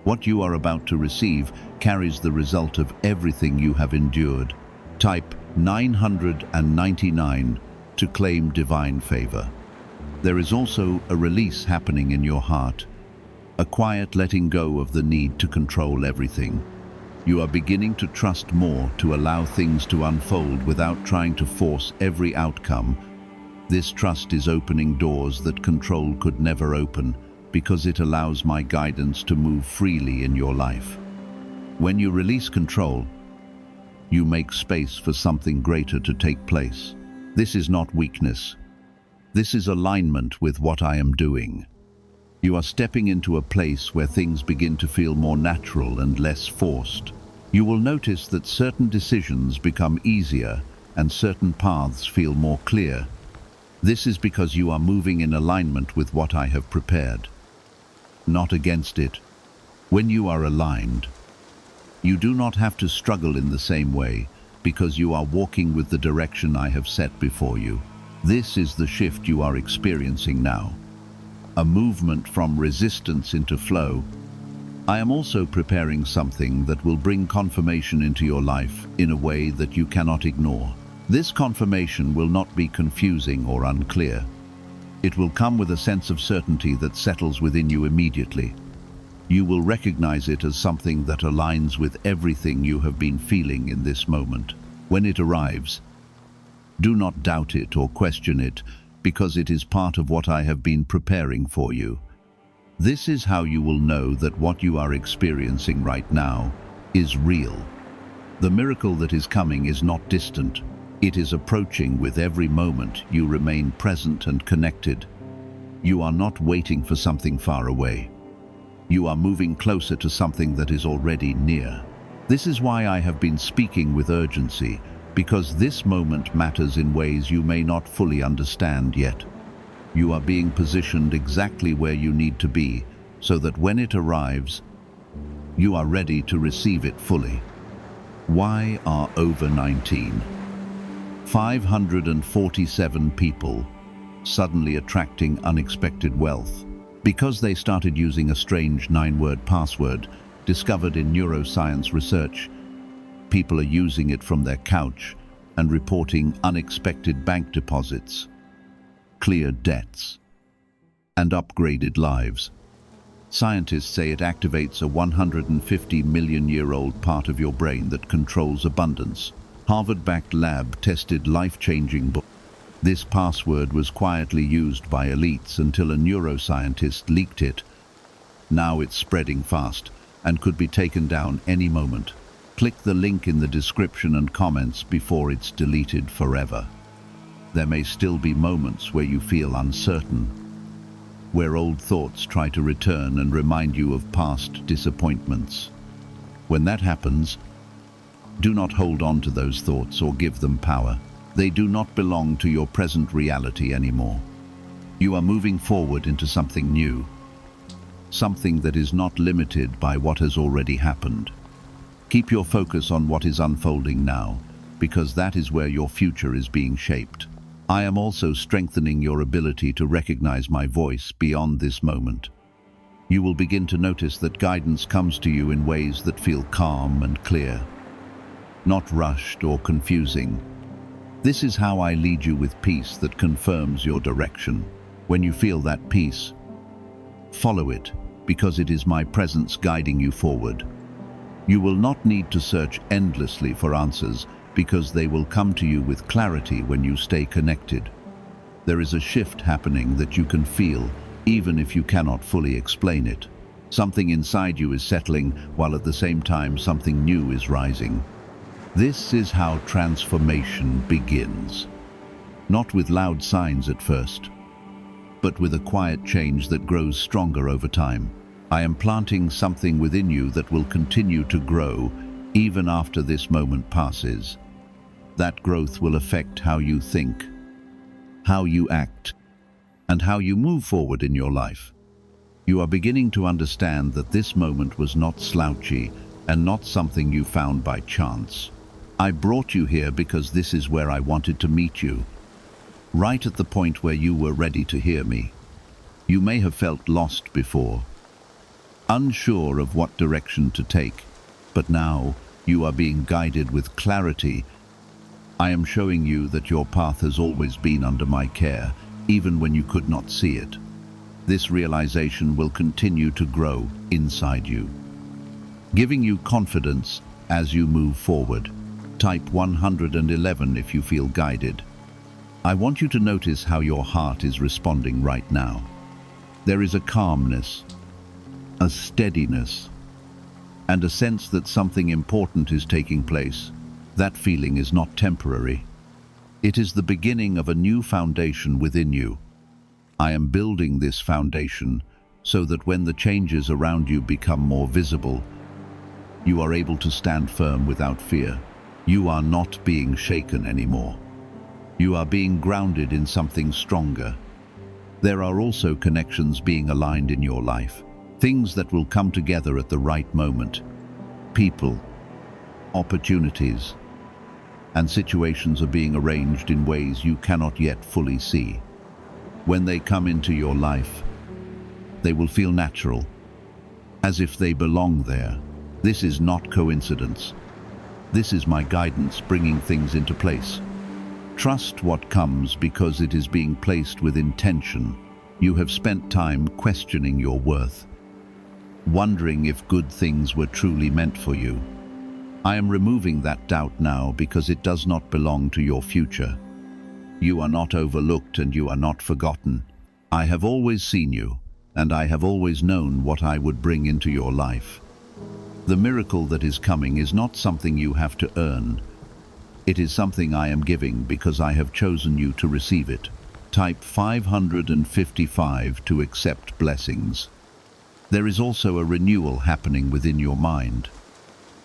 What you are about to receive carries the result of everything you have endured. Type 999 to claim divine favor. There is also a release happening in your heart, a quiet letting go of the need to control everything. You are beginning to trust more, to allow things to unfold without trying to force every outcome. This trust is opening doors that control could never open, because it allows my guidance to move freely in your life. When you release control, you make space for something greater to take place. This is not weakness. This is alignment with what I am doing. You are stepping into a place where things begin to feel more natural and less forced. You will notice that certain decisions become easier and certain paths feel more clear. This is because you are moving in alignment with what I have prepared, not against it. When you are aligned, you do not have to struggle in the same way, because you are walking with the direction I have set before you. This is the shift you are experiencing now, a movement from resistance into flow. I am also preparing something that will bring confirmation into your life in a way that you cannot ignore. This confirmation will not be confusing or unclear. It will come with a sense of certainty that settles within you immediately. You will recognize it as something that aligns with everything you have been feeling in this moment. When it arrives, do not doubt it or question it, because it is part of what I have been preparing for you. This is how you will know that what you are experiencing right now is real. The miracle that is coming is not distant. It is approaching with every moment you remain present and connected. You are not waiting for something far away. You are moving closer to something that is already near. This is why I have been speaking with urgency, because this moment matters in ways you may not fully understand yet. You are being positioned exactly where you need to be, so that when it arrives, you are ready to receive it fully. Why are over 19? 547 people suddenly attracting unexpected wealth because they started using a strange 9-word password discovered in neuroscience research. People are using it from their couch and reporting unexpected bank deposits, cleared debts, and upgraded lives. Scientists say it activates a 150 million-year-old part of your brain that controls abundance. Harvard-backed lab tested life-changing book. This password was quietly used by elites until a neuroscientist leaked it. Now it's spreading fast and could be taken down any moment. Click the link in the description and comments before it's deleted forever. There may still be moments where you feel uncertain, where old thoughts try to return and remind you of past disappointments. When that happens, do not hold on to those thoughts or give them power. They do not belong to your present reality anymore. You are moving forward into something new, something that is not limited by what has already happened. Keep your focus on what is unfolding now, because that is where your future is being shaped. I am also strengthening your ability to recognize my voice beyond this moment. You will begin to notice that guidance comes to you in ways that feel calm and clear, not rushed or confusing. This is how I lead you with peace that confirms your direction. When you feel that peace, follow it, because it is my presence guiding you forward. You will not need to search endlessly for answers, because they will come to you with clarity when you stay connected. There is a shift happening that you can feel, even if you cannot fully explain it. Something inside you is settling, while at the same time something new is rising. This is how transformation begins. Not with loud signs at first, but with a quiet change that grows stronger over time. I am planting something within you that will continue to grow even after this moment passes. That growth will affect how you think, how you act, and how you move forward in your life. You are beginning to understand that this moment was not slouchy and not something you found by chance. I brought you here because this is where I wanted to meet you, right at the point where you were ready to hear me. You may have felt lost before, unsure of what direction to take, but now you are being guided with clarity I am showing you that your path has always been under my care, even when you could not see it. This realization will continue to grow inside you, giving you confidence as you move forward. Type 111 if you feel guided. I want you to notice how your heart is responding right now. There is a calmness, a steadiness, and a sense that something important is taking place. That feeling is not temporary. It is the beginning of a new foundation within you. I am building this foundation so that when the changes around you become more visible, you are able to stand firm without fear. You are not being shaken anymore. You are being grounded in something stronger. There are also connections being aligned in your life, things that will come together at the right moment. People, opportunities, and situations are being arranged in ways you cannot yet fully see. When they come into your life, they will feel natural, as if they belong there. This is not coincidence. This is my guidance bringing things into place. Trust what comes because it is being placed with intention. You have spent time questioning your worth, wondering if good things were truly meant for you. I am removing that doubt now because it does not belong to your future. You are not overlooked and you are not forgotten. I have always seen you, and I have always known what I would bring into your life. The miracle that is coming is not something you have to earn. It is something I am giving because I have chosen you to receive it. Type 555 to accept blessings. There is also a renewal happening within your mind,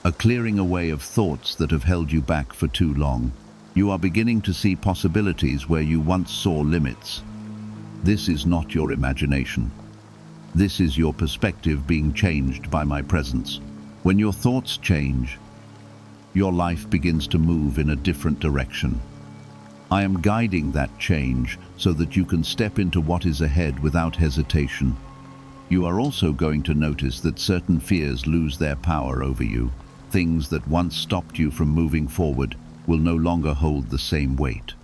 a clearing away of thoughts that have held you back for too long. You are beginning to see possibilities where you once saw limits. This is not your imagination. This is your perspective being changed by my presence. When your thoughts change, your life begins to move in a different direction. I am guiding that change so that you can step into what is ahead without hesitation. You are also going to notice that certain fears lose their power over you. Things that once stopped you from moving forward will no longer hold the same weight.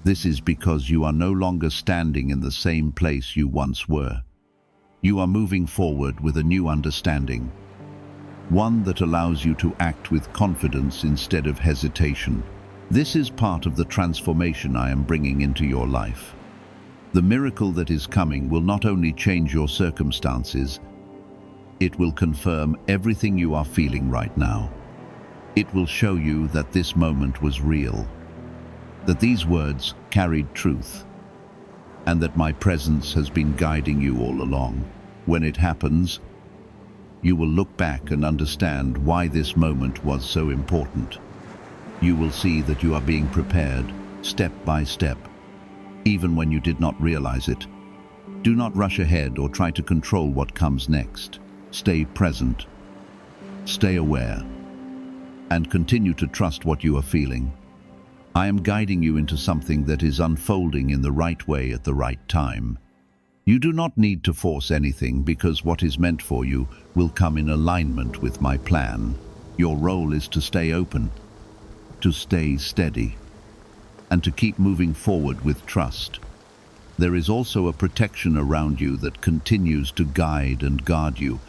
This is because you are no longer standing in the same place you once were. You are moving forward with a new understanding, one that allows you to act with confidence instead of hesitation. This is part of the transformation I am bringing into your life. The miracle that is coming will not only change your circumstances, it will confirm everything you are feeling right now. It will show you that this moment was real, that these words carried truth, and that my presence has been guiding you all along. When it happens, you will look back and understand why this moment was so important. You will see that you are being prepared, step by step, even when you did not realize it. Do not rush ahead or try to control what comes next. Stay present, stay aware, and continue to trust what you are feeling. I am guiding you into something that is unfolding in the right way at the right time. You do not need to force anything because what is meant for you will come in alignment with my plan. Your role is to stay open, to stay steady, and to keep moving forward with trust. There is also a protection around you that continues to guide and guard you.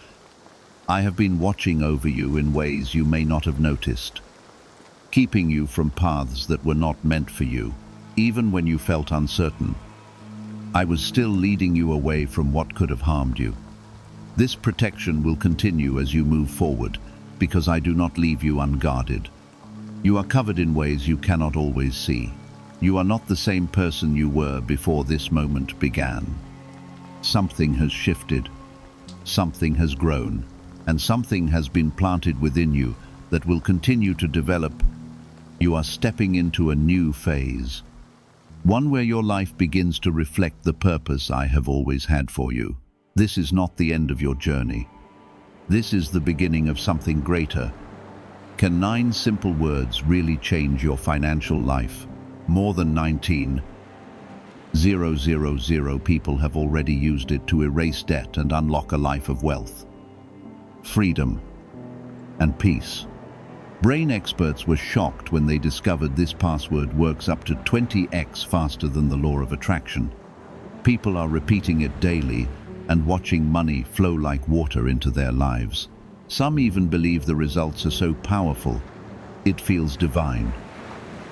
I have been watching over you in ways you may not have noticed, keeping you from paths that were not meant for you. Even when you felt uncertain, I was still leading you away from what could have harmed you. This protection will continue as you move forward, because I do not leave you unguarded. You are covered in ways you cannot always see. You are not the same person you were before this moment began. Something has shifted, something has grown, and something has been planted within you that will continue to develop. You are stepping into a new phase, one where your life begins to reflect the purpose I have always had for you. This is not the end of your journey. This is the beginning of something greater. Can 9 simple words really change your financial life? More than 19,000 people have already used it to erase debt and unlock a life of wealth, freedom, and peace. Brain experts were shocked when they discovered this password works up to 20x faster than the law of attraction. People are repeating it daily and watching money flow like water into their lives. Some even believe the results are so powerful, it feels divine.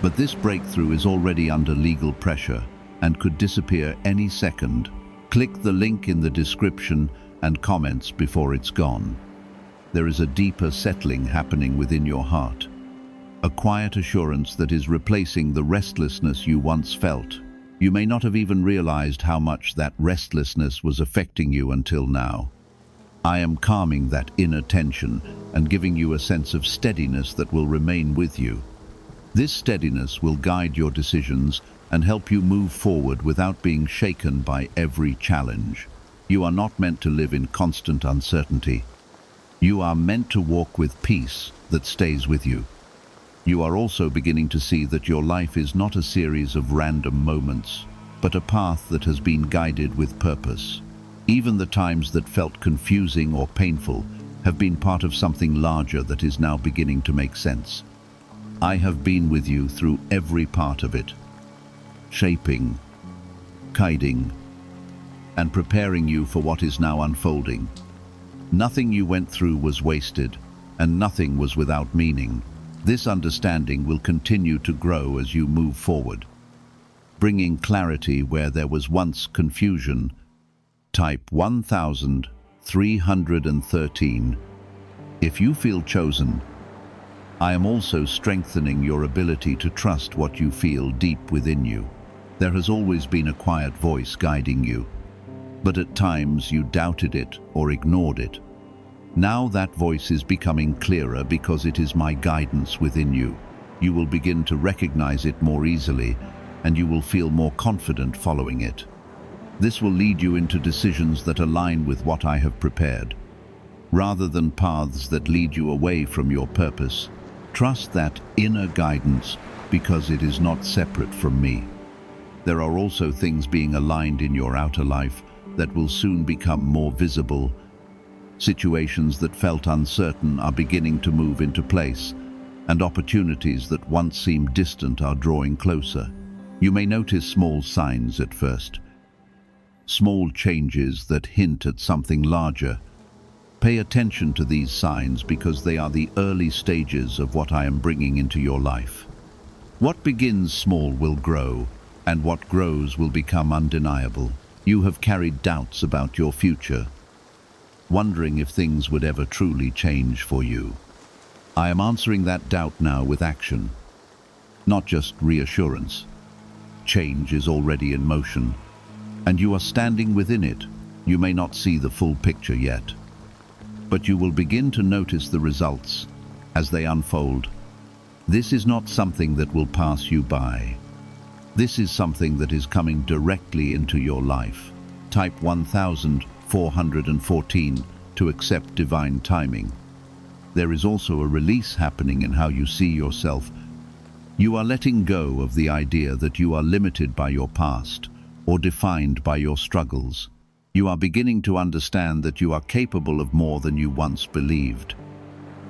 But this breakthrough is already under legal pressure and could disappear any second. Click the link in the description and comments before it's gone. There is a deeper settling happening within your heart. A quiet assurance that is replacing the restlessness you once felt. You may not have even realized how much that restlessness was affecting you until now. I am calming that inner tension and giving you a sense of steadiness that will remain with you. This steadiness will guide your decisions and help you move forward without being shaken by every challenge. You are not meant to live in constant uncertainty. You are meant to walk with peace that stays with you. You are also beginning to see that your life is not a series of random moments, but a path that has been guided with purpose. Even the times that felt confusing or painful have been part of something larger that is now beginning to make sense. I have been with you through every part of it, shaping, guiding, and preparing you for what is now unfolding. Nothing you went through was wasted, and nothing was without meaning. This understanding will continue to grow as you move forward, bringing clarity where there was once confusion. Type 1313. If you feel chosen, I am also strengthening your ability to trust what you feel deep within you. There has always been a quiet voice guiding you, but at times you doubted it or ignored it. Now that voice is becoming clearer because it is my guidance within you. You will begin to recognize it more easily, and you will feel more confident following it. This will lead you into decisions that align with what I have prepared, rather than paths that lead you away from your purpose. Trust that inner guidance because it is not separate from me. There are also things being aligned in your outer life that will soon become more visible. Situations that felt uncertain are beginning to move into place, and opportunities that once seemed distant are drawing closer. You may notice small signs at first, small changes that hint at something larger. Pay attention to these signs because they are the early stages of what I am bringing into your life. What begins small will grow, and what grows will become undeniable. You have carried doubts about your future, wondering if things would ever truly change for you. I am answering that doubt now with action, not just reassurance. Change is already in motion, and you are standing within it. You may not see the full picture yet, but you will begin to notice the results as they unfold. This is not something that will pass you by. This is something that is coming directly into your life. Type 1414 to accept divine timing. There is also a release happening in how you see yourself. You are letting go of the idea that you are limited by your past or defined by your struggles. You are beginning to understand that you are capable of more than you once believed.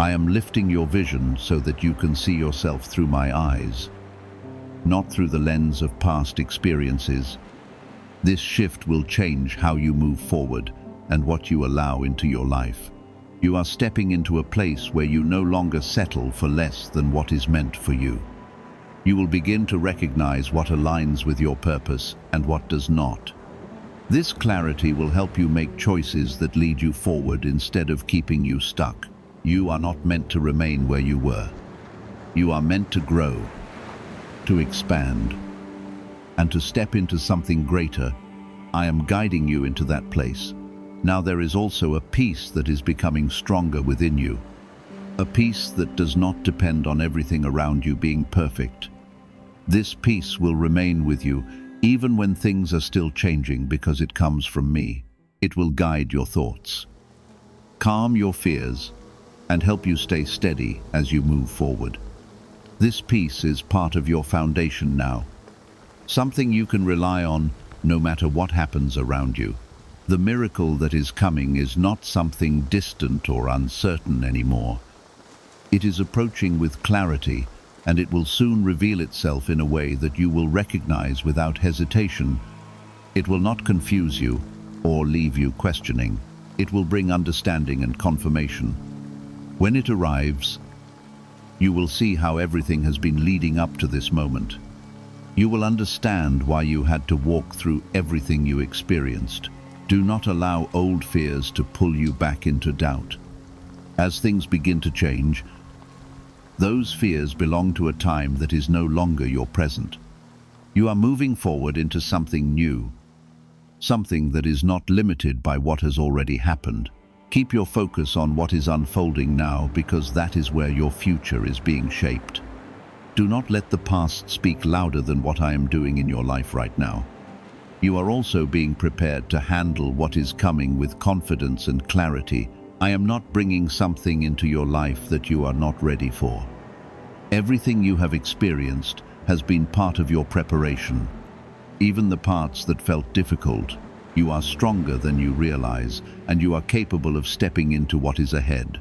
I am lifting your vision so that you can see yourself through my eyes, not through the lens of past experiences. This shift will change how you move forward and what you allow into your life. You are stepping into a place where you no longer settle for less than what is meant for you. You will begin to recognize what aligns with your purpose and what does not. This clarity will help you make choices that lead you forward instead of keeping you stuck. You are not meant to remain where you were. You are meant to grow, to expand, and to step into something greater. I am guiding you into that place. Now there is also a peace that is becoming stronger within you. A peace that does not depend on everything around you being perfect. This peace will remain with you even when things are still changing because it comes from me. It will guide your thoughts, calm your fears, and help you stay steady as you move forward. This peace is part of your foundation now, something you can rely on no matter what happens around you. The miracle that is coming is not something distant or uncertain anymore. It is approaching with clarity, and it will soon reveal itself in a way that you will recognize without hesitation. It will not confuse you or leave you questioning. It will bring understanding and confirmation. When it arrives, you will see how everything has been leading up to this moment. You will understand why you had to walk through everything you experienced. Do not allow old fears to pull you back into doubt. As things begin to change, those fears belong to a time that is no longer your present. You are moving forward into something new, something that is not limited by what has already happened. Keep your focus on what is unfolding now, because that is where your future is being shaped. Do not let the past speak louder than what I am doing in your life right now. You are also being prepared to handle what is coming with confidence and clarity. I am not bringing something into your life that you are not ready for. Everything you have experienced has been part of your preparation. Even the parts that felt difficult, you are stronger than you realize, and you are capable of stepping into what is ahead.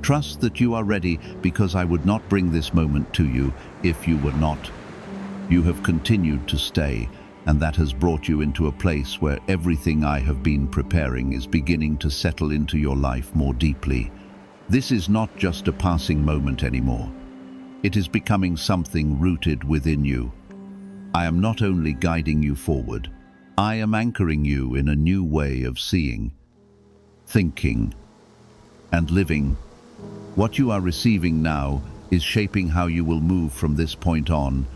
Trust that you are ready, because I would not bring this moment to you if you were not. You have continued to stay, and that has brought you into a place where everything I have been preparing is beginning to settle into your life more deeply. This is not just a passing moment anymore. It is becoming something rooted within you. I am not only guiding you forward, I am anchoring you in a new way of seeing, thinking, and living. What you are receiving now is shaping how you will move from this point on.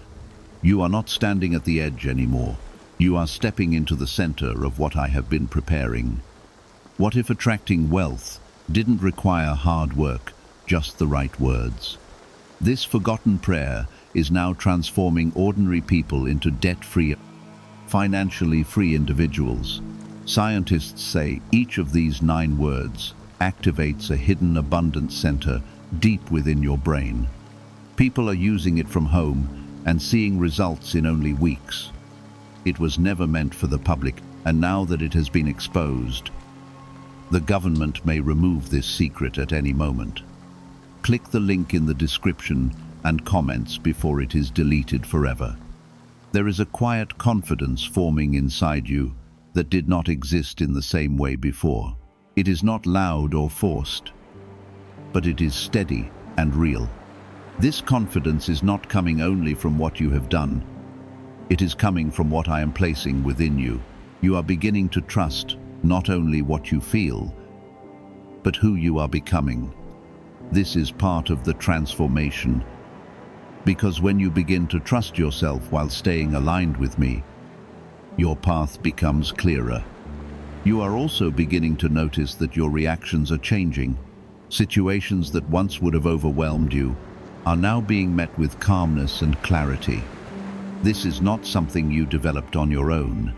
You are not standing at the edge anymore. You are stepping into the center of what I have been preparing. What if attracting wealth didn't require hard work, just the right words? This forgotten prayer is now transforming ordinary people into debt-free, financially free individuals. Scientists say each of these 9 words activates a hidden abundance center deep within your brain. People are using it from home and seeing results in only weeks. It was never meant for the public, and now that it has been exposed, the government may remove this secret at any moment. Click the link in the description and comments before it is deleted forever. There is a quiet confidence forming inside you that did not exist in the same way before. It is not loud or forced, but it is steady and real. This confidence is not coming only from what you have done. It is coming from what I am placing within you. You are beginning to trust not only what you feel, but who you are becoming. This is part of the transformation, because when you begin to trust yourself while staying aligned with me, your path becomes clearer. You are also beginning to notice that your reactions are changing. Situations that once would have overwhelmed you are now being met with calmness and clarity. This is not something you developed on your own.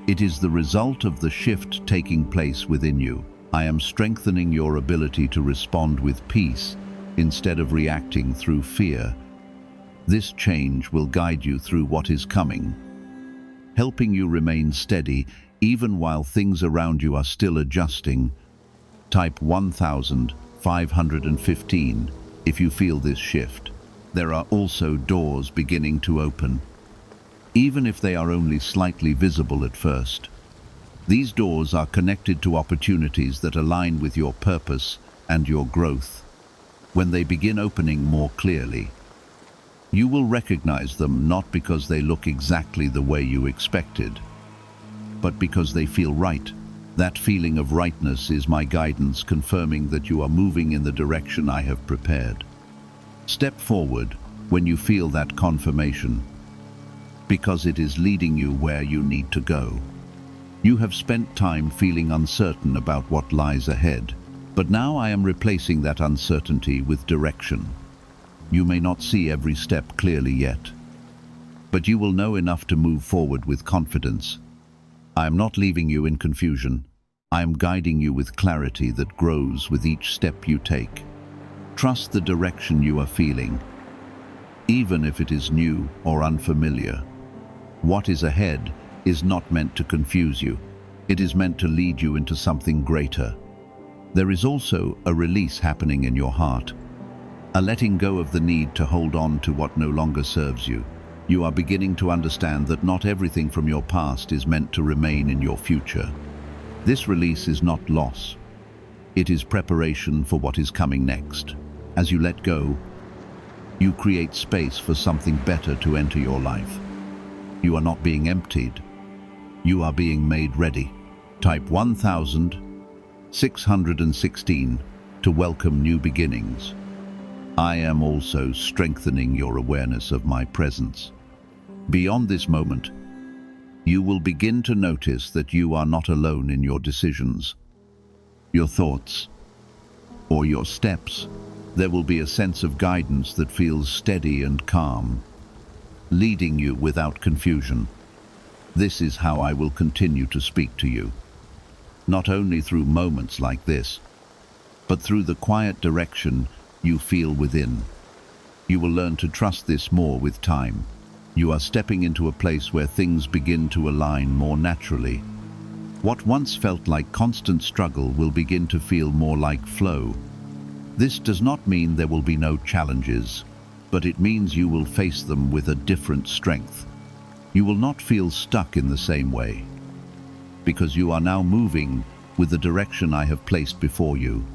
It is the result of the shift taking place within you. I am strengthening your ability to respond with peace instead of reacting through fear. This change will guide you through what is coming, helping you remain steady even while things around you are still adjusting. Type 1515 if you feel this shift. There are also doors beginning to open, even if they are only slightly visible at first. These doors are connected to opportunities that align with your purpose and your growth. When they begin opening more clearly, you will recognize them not because they look exactly the way you expected, but because they feel right. That feeling of rightness is my guidance, confirming that you are moving in the direction I have prepared. Step forward when you feel that confirmation, because it is leading you where you need to go. You have spent time feeling uncertain about what lies ahead, but now I am replacing that uncertainty with direction. You may not see every step clearly yet, but you will know enough to move forward with confidence. I am not leaving you in confusion. I am guiding you with clarity that grows with each step you take. Trust the direction you are feeling, even if it is new or unfamiliar. What is ahead is not meant to confuse you. It is meant to lead you into something greater. There is also a release happening in your heart. a letting go of the need to hold on to what no longer serves you. You are beginning to understand that not everything from your past is meant to remain in your future. This release is not loss. It is preparation for what is coming next. As you let go, you create space for something better to enter your life. You are not being emptied. You are being made ready. Type 1616 to welcome new beginnings. I am also strengthening your awareness of my presence. Beyond this moment, you will begin to notice that you are not alone in your decisions, your thoughts, or your steps. There will be a sense of guidance that feels steady and calm, leading you without confusion. This is how I will continue to speak to you, not only through moments like this, but through the quiet direction you feel within. You will learn to trust this more with time. You are stepping into a place where things begin to align more naturally. What once felt like constant struggle will begin to feel more like flow. This does not mean there will be no challenges, but it means you will face them with a different strength. You will not feel stuck in the same way, because you are now moving with the direction I have placed before you.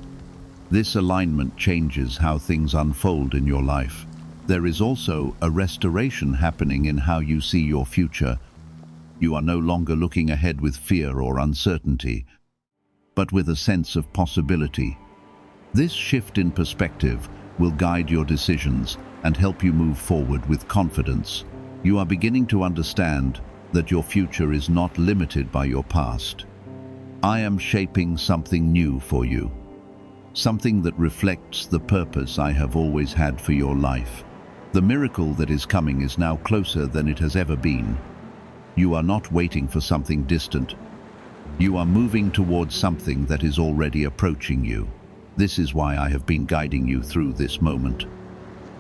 This alignment changes how things unfold in your life. There is also a restoration happening in how you see your future. You are no longer looking ahead with fear or uncertainty, but with a sense of possibility. This shift in perspective will guide your decisions and help you move forward with confidence. You are beginning to understand that your future is not limited by your past. I am shaping something new for you, something that reflects the purpose I have always had for your life. The miracle that is coming is now closer than it has ever been. You are not waiting for something distant. You are moving towards something that is already approaching you. This is why I have been guiding you through this moment,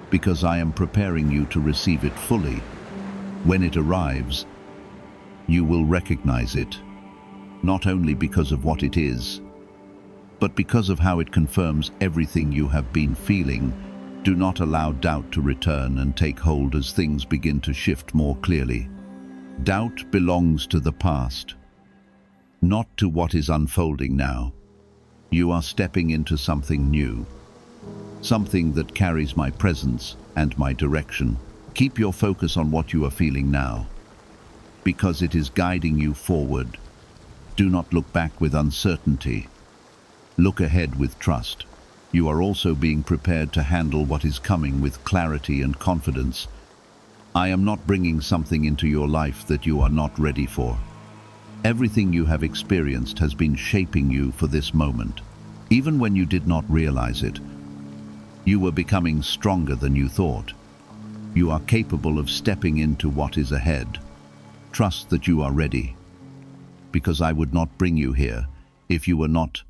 because I am preparing you to receive it fully. When it arrives, you will recognize it, not only because of what it is, but because of how it confirms everything you have been feeling. Do not allow doubt to return and take hold as things begin to shift more clearly. Doubt belongs to the past, not to what is unfolding now. You are stepping into something new, something that carries my presence and my direction. Keep your focus on what you are feeling now, because it is guiding you forward. Do not look back with uncertainty. Look ahead with trust. You are also being prepared to handle what is coming with clarity and confidence. I am not bringing something into your life that you are not ready for. Everything you have experienced has been shaping you for this moment. Even when you did not realize it, you were becoming stronger than you thought. You are capable of stepping into what is ahead. Trust that you are ready, because I would not bring you here if you were not